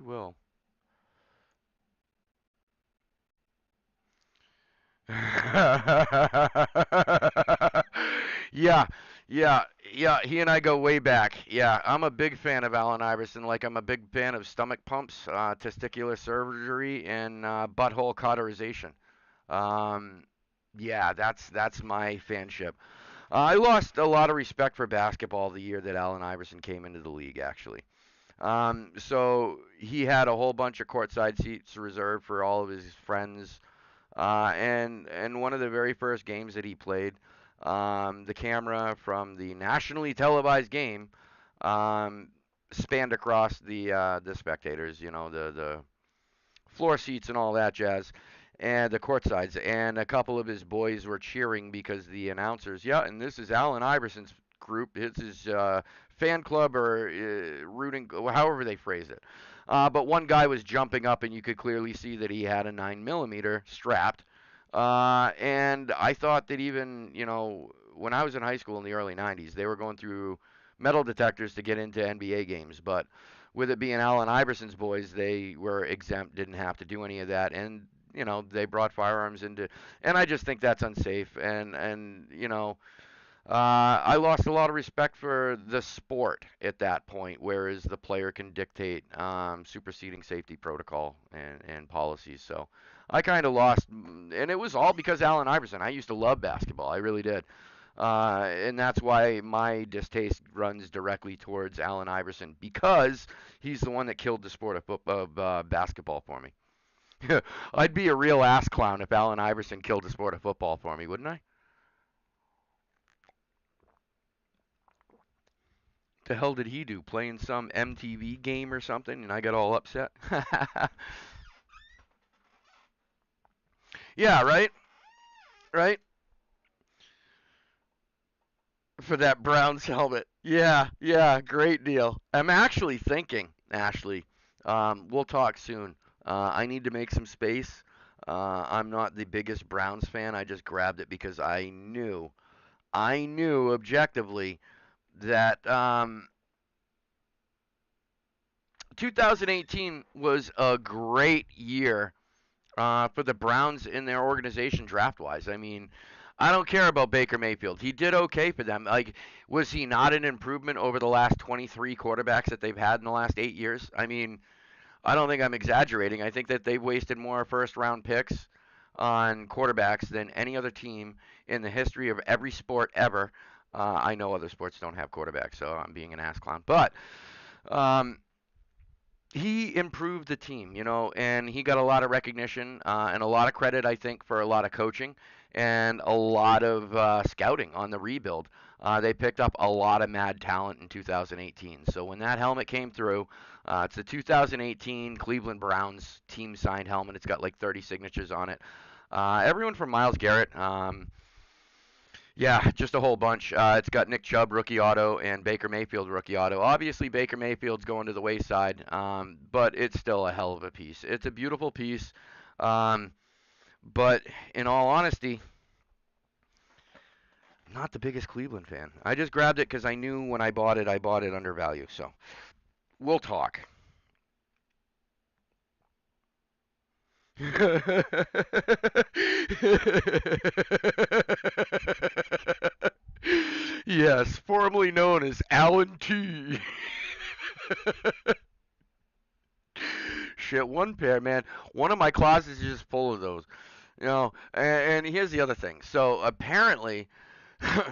well. Yeah, yeah. He and I go way back. Yeah, I'm a big fan of Allen Iverson. Like I'm a big fan of stomach pumps, testicular surgery, and butthole cauterization. Um, yeah, that's my fanship. I lost a lot of respect for basketball the year that Allen Iverson came into the league, actually. So he had a whole bunch of courtside seats reserved for all of his friends. And one of the very first games that he played, the camera from the nationally televised game um, spanned across the spectators, the floor seats and all that jazz, and the court sides. And a couple of his boys were cheering because the announcers, yeah, and this is Allen Iverson's group. It's his fan club or rooting, however they phrase it. But one guy was jumping up, and you could clearly see that he had a 9mm strapped. And I thought that even, when I was in high school in the early 90s, they were going through metal detectors to get into NBA games. But with it being Allen Iverson's boys, they were exempt, didn't have to do any of that, and they brought firearms into, and I just think that's unsafe, I lost a lot of respect for the sport at that point, whereas the player can dictate superseding safety protocol and policies. So I kind of lost, and it was all because Allen Iverson. I used to love basketball, I really did. And that's why my distaste runs directly towards Allen Iverson because he's the one that killed the sport of basketball for me. I'd be a real ass clown if Allen Iverson killed the sport of football for me, wouldn't I? The hell did he do? Playing some MTV game or something, and I got all upset. Yeah, right, right. For that Browns helmet. Yeah, yeah, great deal. I'm actually thinking, Ashley. We'll talk soon. I need to make some space. I'm not the biggest Browns fan. I just grabbed it because I knew objectively that 2018 was a great year for the Browns in their organization draft wise. I mean, I don't care about Baker Mayfield. He did okay for them. Like, was he not an improvement over the last 23 quarterbacks that they've had in the last 8 years? I mean, I don't think I'm exaggerating. I think that they've wasted more first round picks on quarterbacks than any other team in the history of every sport ever. I know other sports don't have quarterbacks, so I'm being an ass clown. But um, he improved the team, and he got a lot of recognition and a lot of credit, I think, for a lot of coaching and a lot of scouting on the rebuild. They picked up a lot of mad talent in 2018. So when that helmet came through, it's the 2018 Cleveland Browns team signed helmet. It's got like 30 signatures on it. Everyone from Miles Garrett. Yeah, just a whole bunch. It's got Nick Chubb rookie auto and Baker Mayfield rookie auto. Obviously, Baker Mayfield's going to the wayside, but it's still a hell of a piece. It's a beautiful piece, um, but in all honesty, Not the biggest Cleveland fan. I just grabbed it because I knew when I bought it under value. So we'll talk. Yes, formerly known as Alan T. Shit, one pair, man. One of my closets is just full of those. And here's the other thing. So apparently,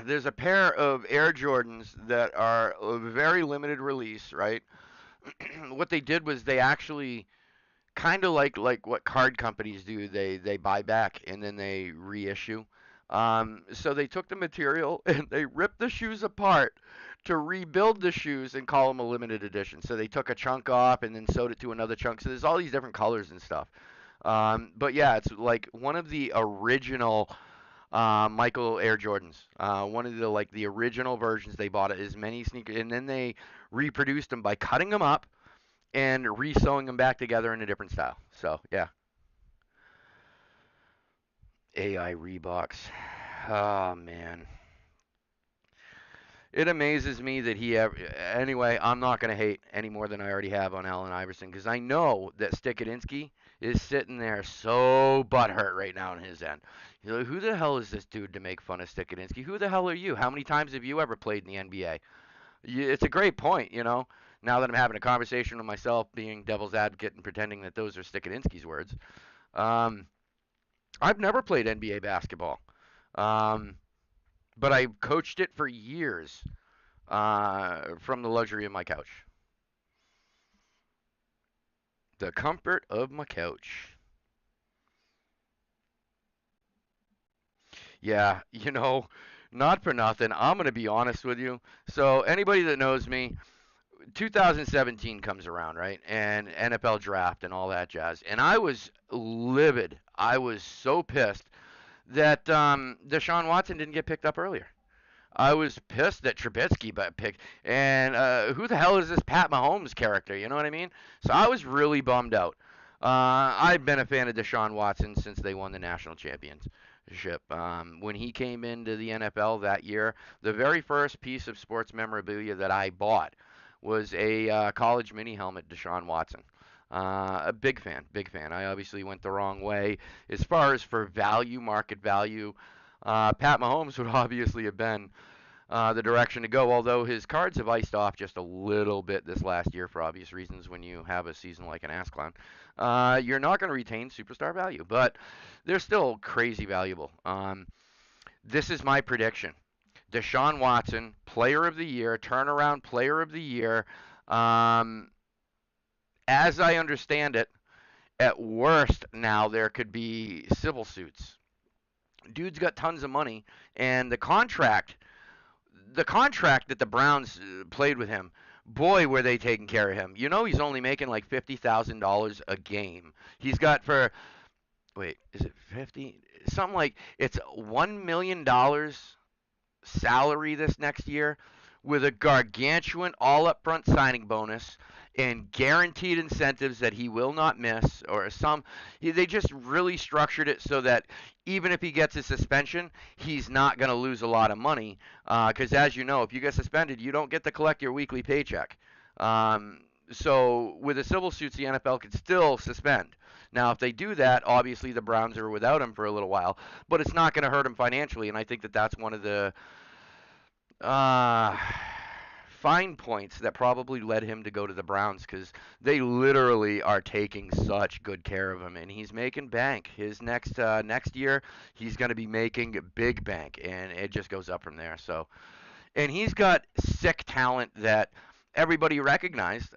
there's a pair of Air Jordans that are a very limited release, right? What they did was they actually kind of like what card companies do. They buy back and then they reissue. So they took the material and they ripped the shoes apart to rebuild the shoes and call them a limited edition. So they took a chunk off and then sewed it to another chunk. So there's all these different colors and stuff. But yeah, it's like one of the original Michael Air Jordans. One of the original versions. They bought as many sneakers and then they reproduced them by cutting them up and re-sewing them back together in a different style. So yeah, AI Reeboks. Oh man, it amazes me that he ever. Anyway, I'm not gonna hate any more than I already have on Allen Iverson because I know that Stikadinsky is sitting there so butthurt right now on his end. He's like, who the hell is this dude to make fun of Stikadinsky? Who the hell are you? How many times have you ever played in the NBA? It's a great point, you know. Now that I'm having a conversation with myself, being devil's advocate and pretending that those are Stikadinsky's words. Um, I've never played NBA basketball, um, but I coached it for years from the luxury of my couch, the comfort of my couch. Yeah, not for nothing. I'm gonna be honest with you. So anybody that knows me, 2017 comes around, right? And NFL draft and all that jazz. And I was livid. I was so pissed that Deshaun Watson didn't get picked up earlier. I was pissed that Trubisky got picked. And who the hell is this Pat Mahomes character? You know what I mean? So I was really bummed out. I've been a fan of Deshaun Watson since they won the national championship. When he came into the NFL that year, the very first piece of sports memorabilia that I bought was a college mini helmet, Deshaun Watson. A big fan, big fan. I obviously went the wrong way as far as for value, market value. Pat Mahomes would obviously have been the direction to go, although his cards have iced off just a little bit this last year for obvious reasons when you have a season like an ass clown. You're not going to retain superstar value, but they're still crazy valuable. This is my prediction. Deshaun Watson, player of the year, turnaround player of the year. Um, as I understand it, at worst now there could be civil suits. Dude's got tons of money, and the contract that the Browns played with him, boy, were they taking care of him. He's only making like $50,000 a game. He's got for wait, is it 50? Something like it's $1 million salary this next year with a gargantuan all upfront signing bonus and guaranteed incentives that he will not miss or they just really structured it so that even if he gets a suspension he's not going to lose a lot of money because as you know if you get suspended you don't get to collect your weekly paycheck. So with the civil suits the NFL can still suspend. Now, if they do that, obviously the Browns are without him for a little while, but it's not going to hurt him financially, and I think that that's one of the uh, fine points that probably led him to go to the Browns because they literally are taking such good care of him, and he's making bank. His next year, he's going to be making big bank, and it just goes up from there. So, and he's got sick talent that everybody recognized.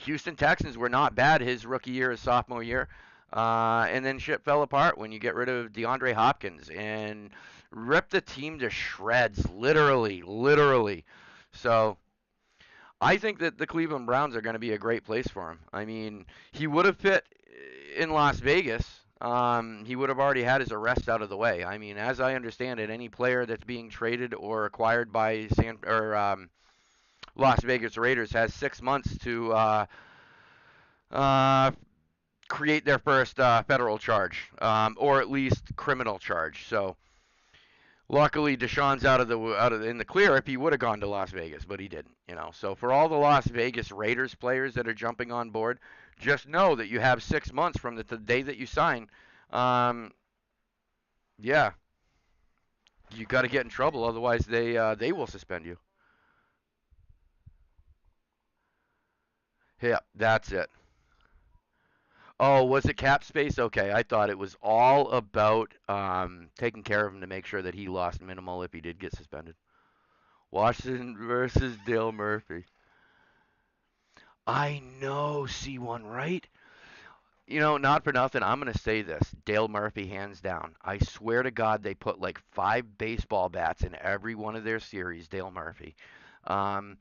Houston Texans were not bad his rookie year, his sophomore year. And then shit fell apart when you get rid of DeAndre Hopkins and ripped the team to shreds, literally, literally. So I think that the Cleveland Browns are going to be a great place for him. I mean, he would have fit in Las Vegas. He would have already had his arrest out of the way. I mean, as I understand it, any player that's being traded or acquired by Las Vegas Raiders has 6 months to uh, create their first federal charge, or at least criminal charge. So Luckily, Deshaun's out of in the clear. If he would have gone to Las Vegas, but he didn't. So for all the Las Vegas Raiders players that are jumping on board, just know that you have 6 months from the day that you sign. Um, yeah, you got to get in trouble, otherwise they will suspend you. Yeah, that's it. Oh, was it cap space? Okay, I thought it was all about taking care of him to make sure that he lost minimal if he did get suspended. Washington versus Dale Murphy. I know, C1, right? Not for nothing, I'm going to say this. Dale Murphy, hands down. I swear to God, they put like 5 baseball bats in every one of their series, Dale Murphy. Um,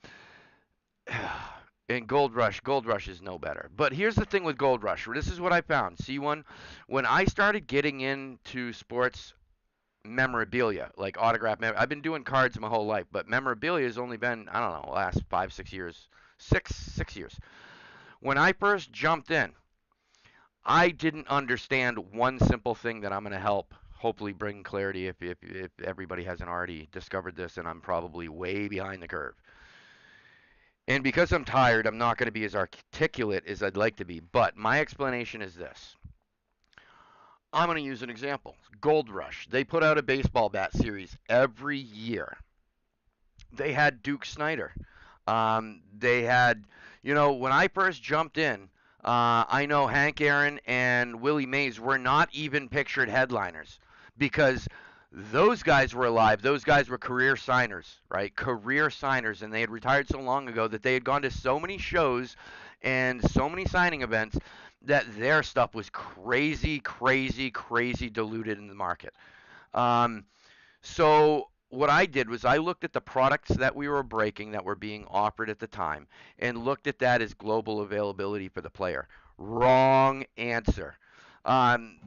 and Gold Rush is no better. But here's the thing with Gold Rush. This is what I found. C1, when I started getting into sports memorabilia, like I've been doing cards my whole life, but memorabilia has only been, I don't know, last 5, 6 years. Six years. When I first jumped in, I didn't understand one simple thing that I'm going to help hopefully bring clarity if everybody hasn't already discovered this, and I'm probably way behind the curve. And because I'm tired, I'm not going to be as articulate as I'd like to be. But my explanation is this. I'm going to use an example. Gold Rush. They put out a baseball bat series every year. They had Duke Snyder. They had, when I first jumped in, I know Hank Aaron and Willie Mays were not even pictured headliners because those guys were alive. Those guys were career signers, right? Career signers, and they had retired so long ago that they had gone to so many shows and so many signing events that their stuff was crazy, crazy, crazy diluted in the market. Um, so what I did was I looked at the products that we were breaking that were being offered at the time and looked at that as global availability for the player. Wrong answer.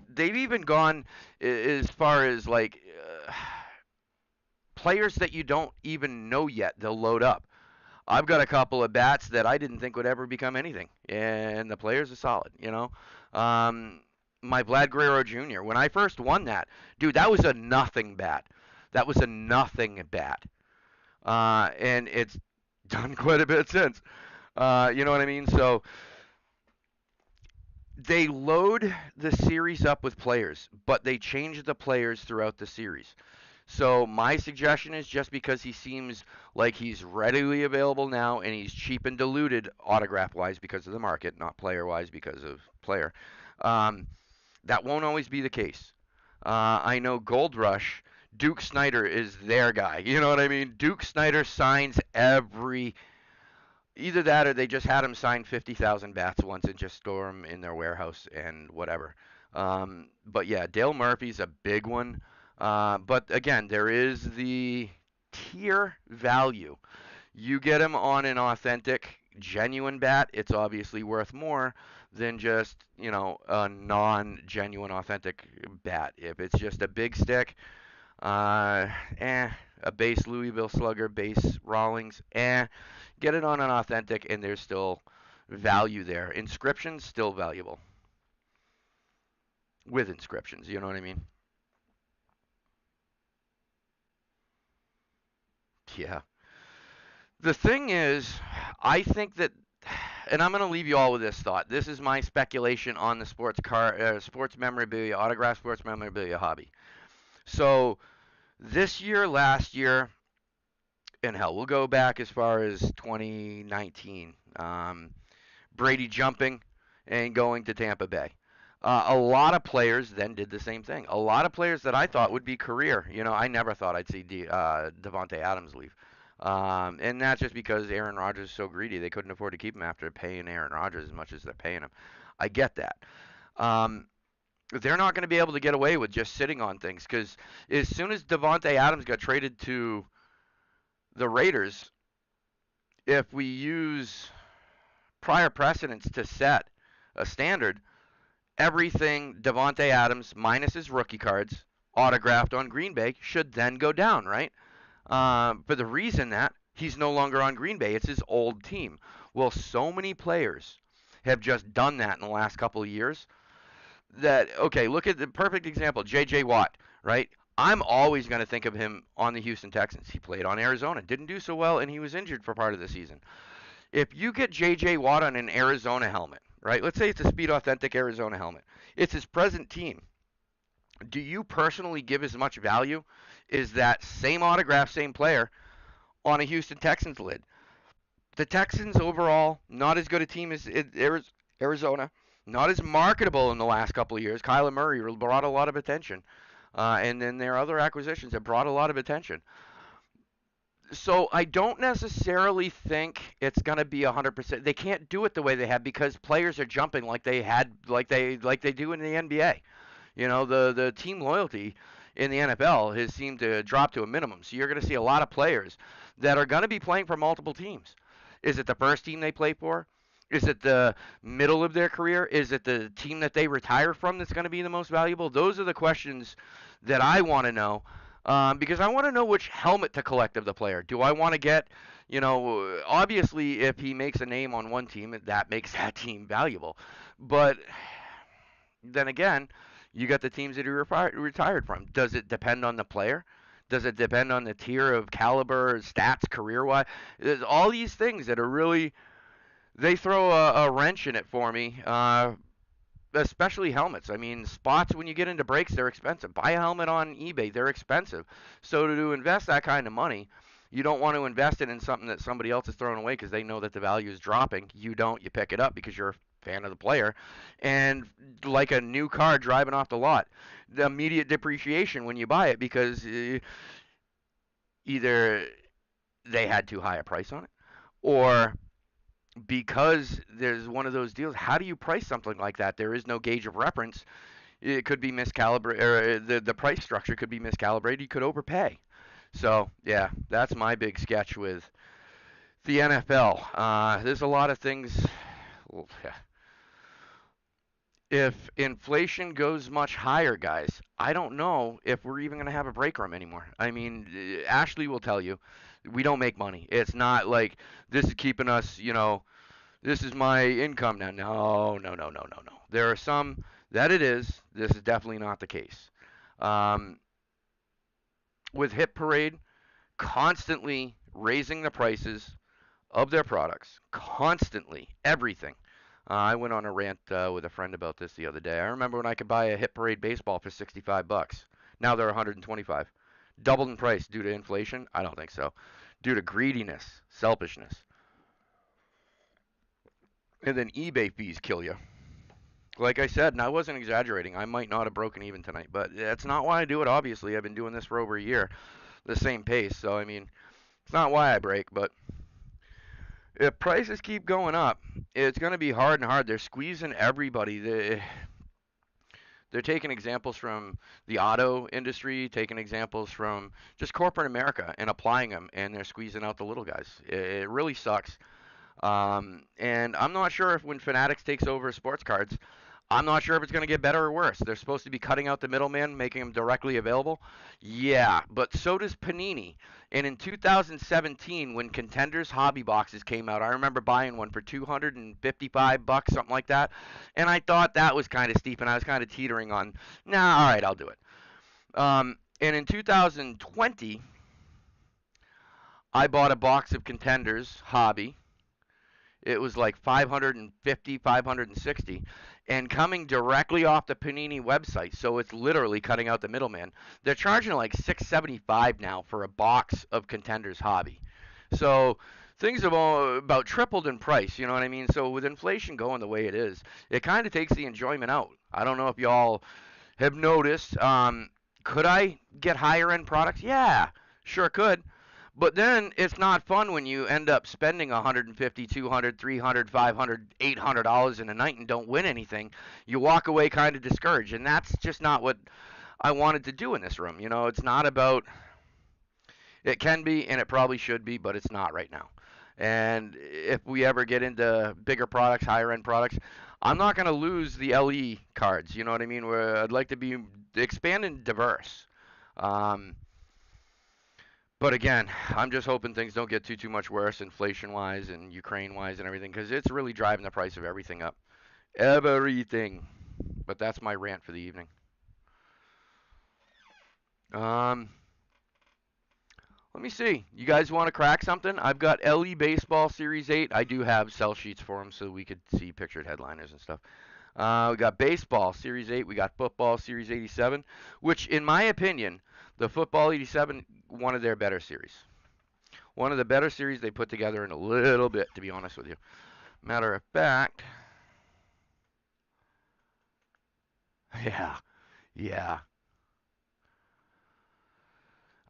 They've even gone as far as like players that you don't even know yet. They'll load up. I've got a couple of bats that I didn't think would ever become anything, and the players are solid. Um, my Vlad Guerrero Jr. When I first won that, dude, that was a nothing bat. That was a nothing bat, and it's done quite a bit since. You know what I mean? So they load the series up with players, but they change the players throughout the series. So my suggestion is just because he seems like he's readily available now and he's cheap and diluted autograph wise because of the market, not player wise because of player. Um, that won't always be the case. I know Gold Rush, Duke Snyder is their guy. You know what I mean? Duke Snyder signs every. Either that or they just had him sign 50,000 bats once and just store them in their warehouse and whatever. But yeah, Dale Murphy's a big one. But again, there is the tier value. You get him on an authentic, genuine bat, it's obviously worth more than just, a non-genuine, authentic bat. If it's just a big stick, uh, eh, a base Louisville Slugger, base Rawlings, get it on an authentic, and there's still value there. Inscriptions still valuable with inscriptions. You know what I mean? Yeah. The thing is, I think that, and I'm going to leave you all with this thought. This is my speculation on the sports memorabilia, autograph sports memorabilia hobby. So this year, last year, and hell, we'll go back as far as 2019. Brady jumping and going to Tampa Bay. A lot of players then did the same thing. A lot of players that I thought would be career. I never thought I'd see Devontae Adams leave. And that's just because Aaron Rodgers is so greedy. They couldn't afford to keep him after paying Aaron Rodgers as much as they're paying him. I get that. Um, they're not going to be able to get away with just sitting on things because as soon as Devontae Adams got traded to the Raiders, if we use prior precedents to set a standard, everything Devontae Adams minus his rookie cards autographed on Green Bay should then go down, right? For the reason that he's no longer on Green Bay, it's his old team. Well, so many players have just done that in the last couple of years that, okay, look at the perfect example, J.J. Watt, right? I'm always going to think of him on the Houston Texans. He played on Arizona, didn't do so well, and he was injured for part of the season. If you get J.J. Watt on an Arizona helmet, right? Let's say it's a Speed Authentic Arizona helmet. It's his present team. Do you personally give as much value as that same autograph, same player on a Houston Texans lid? The Texans overall, not as good a team as Arizona, not as marketable in the last couple of years. Kyler Murray brought a lot of attention, and then their other acquisitions have brought a lot of attention. So I don't necessarily think it's going to be 100%. They can't do it the way they have because players are jumping like they do in the NBA. You know, the team loyalty in the NFL has seemed to drop to a minimum. So you're going to see a lot of players that are going to be playing for multiple teams. Is it the first team they play for? Is it the middle of their career? Is it the team that they retire from that's going to be the most valuable? Those are the questions that I want to know, because I want to know which helmet to collect of the player. Do I want to get, obviously, if he makes a name on one team, that makes that team valuable. But then again, you got the teams that he retired from. Does it depend on the player? Does it depend on the tier of caliber, stats, career wise? There's all these things that are really, they throw a wrench in it for me. Especially helmets. I mean, spots when you get into breaks, they're expensive. Buy a helmet on eBay, they're expensive. So to invest that kind of money, you don't want to invest it in something that somebody else is throwing away because they know that the value is dropping. You don't. You pick it up because you're a fan of the player. And like a new car driving off the lot, the immediate depreciation when you buy it because either they had too high a price on it or because there's one of those deals. How do you price something like that? There is no gauge of reference. It could be miscalibrated, or the price structure could be miscalibrated. You could overpay. So yeah, that's my big sketch with the NFL. There's a lot of things. Well, if inflation goes much higher, guys, I don't know if we're even going to have a break room anymore. I mean, Ashley will tell you, we don't make money. It's not like this is keeping us, this is my income now. No, no, no, no, no, no. There are some that it is. This is definitely not the case. Um, with Hit Parade constantly raising the prices of their products, constantly, everything. I went on a rant with a friend about this the other day. I remember when I could buy a Hit Parade baseball for 65 bucks. Now they're 125. Doubled in price due to inflation? I don't think so. Due to greediness, selfishness. And then eBay fees kill you. Like I said, and I wasn't exaggerating, I might not have broken even tonight, but that's not why I do it, obviously. I've been doing this for over a year, the same pace. So, I mean, it's not why I break, but if prices keep going up, it's going to be hard and hard. They're squeezing everybody. They're taking examples from the auto industry, taking examples from just corporate America and applying them, and they're squeezing out the little guys. It really sucks. And I'm not sure if when Fanatics takes over sports cards, I'm not sure if it's going to get better or worse. They're supposed to be cutting out the middleman, making them directly available. Yeah, but so does Panini. And in 2017, when Contenders hobby boxes came out, I remember buying one for 255 bucks, something like that. And I thought that was kind of steep, and I was kind of teetering on, nah, all right, I'll do it. And in 2020, I bought a box of Contenders hobby. It was like 550, 560, and coming directly off the Panini website. So it's literally cutting out the middleman. They're charging like 675 now for a box of Contenders Hobby. So things have all about tripled in price, you know what I mean? So with inflation going the way it is, it kind of takes the enjoyment out. I don't know if y'all have noticed. Could I get higher end products? Yeah, sure could. But then it's not fun when you end up spending 150, 200, 300, 500, $800 in a night and don't win anything. You walk away kind of discouraged, and that's just not what I wanted to do in this room. It's not about, it can be and it probably should be, but it's not right now. And if we ever get into bigger products, higher end products, I'm not going to lose the LE cards. You know what I mean? Where I'd like to be expand and diverse. Um, but again, I'm just hoping things don't get too much worse, inflation wise and Ukraine wise and everything, because it's really driving the price of everything up. Everything. But that's my rant for the evening. Um, Let me see. You guys want to crack something? I've got LE Baseball Series 8. I do have sell sheets for them so we could see pictured headliners and stuff. We got Baseball Series 8. We got Football Series 87, which, in my opinion, the Football 87, one of their better series. One of the better series they put together in a little bit, to be honest with you. Matter of fact, yeah, yeah.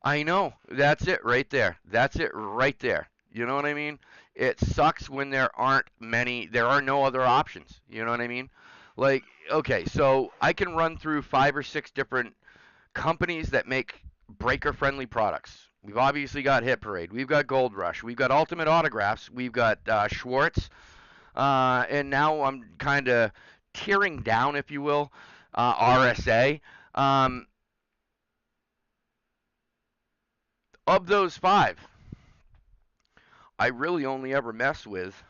I know. That's it right there. That's it right there. You know what I mean? It sucks when there are no other options. You know what I mean? Like, okay, so I can run through 5 or 6 different companies that make breaker friendly products. We've obviously got Hit Parade. We've got Gold Rush. We've got Ultimate Autographs. We've got Schwartz. And now I'm kind of tearing down, if you will, RSA. Um, of those 5, I really only ever mess with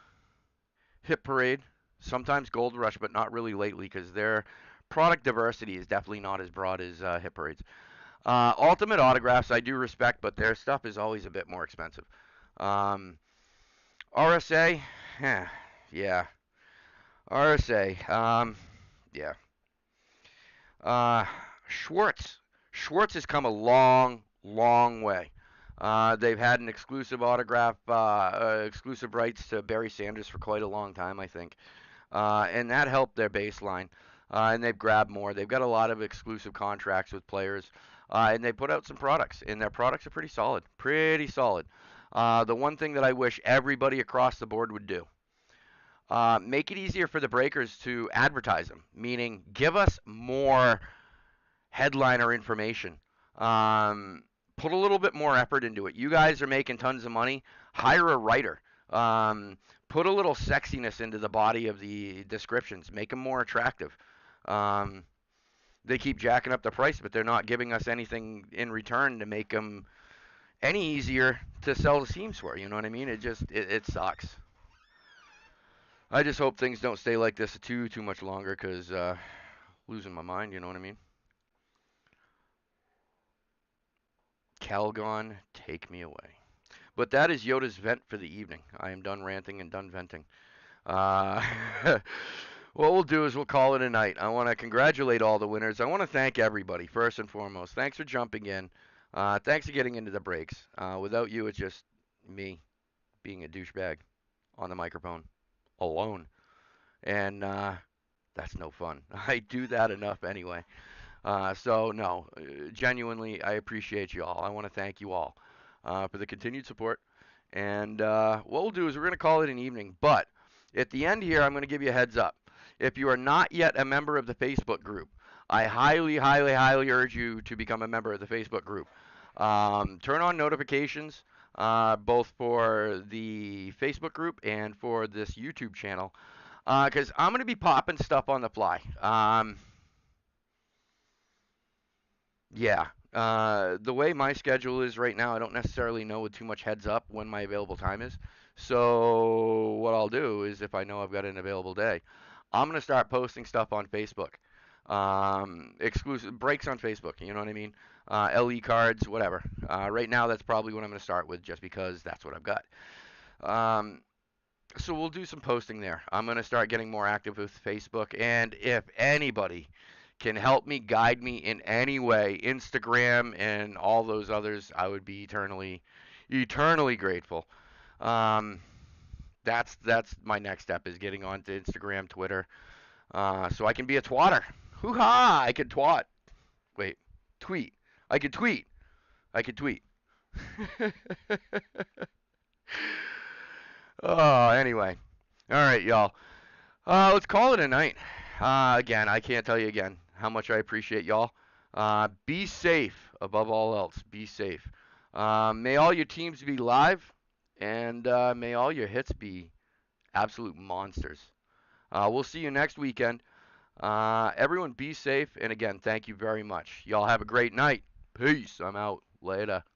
Hit Parade, sometimes Gold Rush, but not really lately because their product diversity is definitely not as broad as Hit Parade's. Ultimate Autographs, I do respect, but their stuff is always a bit more expensive. Um, RSA, yeah. RSA, yeah. Uh, Schwartz. Schwartz has come a long, long way. They've had an exclusive autograph, exclusive rights to Barry Sanders for quite a long time, I think. And that helped their baseline. And they've grabbed more. They've got a lot of exclusive contracts with players, and they put out some products, and their products are pretty solid. Pretty solid. The one thing that I wish everybody across the board would do, make it easier for the breakers to advertise them, meaning give us more headliner information. Put a little bit more effort into it. You guys are making tons of money. Hire a writer. Put a little sexiness into the body of the descriptions. Make them more attractive. Um, they keep jacking up the price, but they're not giving us anything in return to make them any easier to sell the teams for. You know what I mean? It sucks. I just hope things don't stay like this too much longer, cause losing my mind. You know what I mean? Calgon, take me away. But that is Yoda's vent for the evening. I am done ranting and done venting. Uh, what we'll do is we'll call it a night. I want to congratulate all the winners. I want to thank everybody, first and foremost. Thanks for jumping in. Thanks for getting into the breaks. Without you, it's just me being a douchebag on the microphone alone. And that's no fun. I do that enough anyway. So no, genuinely, I appreciate you all. I want to thank you all for the continued support. And what we'll do is we're going to call it an evening. But at the end here, I'm going to give you a heads up. If you are not yet a member of the Facebook group, I highly, highly, highly urge you to become a member of the Facebook group. Turn on notifications, both for the Facebook group and for this YouTube channel, because I'm going to be popping stuff on the fly. Yeah. The way my schedule is right now, I don't necessarily know with too much heads up when my available time is. So what I'll do is if I know I've got an available day, I'm gonna start posting stuff on Facebook. Exclusive breaks on Facebook, you know what I mean? LE cards, whatever. Right now, that's probably what I'm gonna start with, just because that's what I've got. Um, so we'll do some posting there. I'm going to start getting more active with Facebook. And if anybody can help me, guide me in any way, Instagram and all those others, I would be eternally, eternally grateful. Um, that's my next step, is getting onto Instagram, Twitter, so I can be a twatter. Hoo ha! I can twat. Wait, tweet. I can tweet. I can tweet. Oh, anyway. All right, y'all. Let's call it a night. Again, I can't tell you again how much I appreciate y'all. Be safe above all else. Be safe. May all your teams be live, and may all your hits be absolute monsters. We'll see you next weekend. Everyone be safe, and again, thank you very much. Y'all have a great night. Peace. I'm out. Later.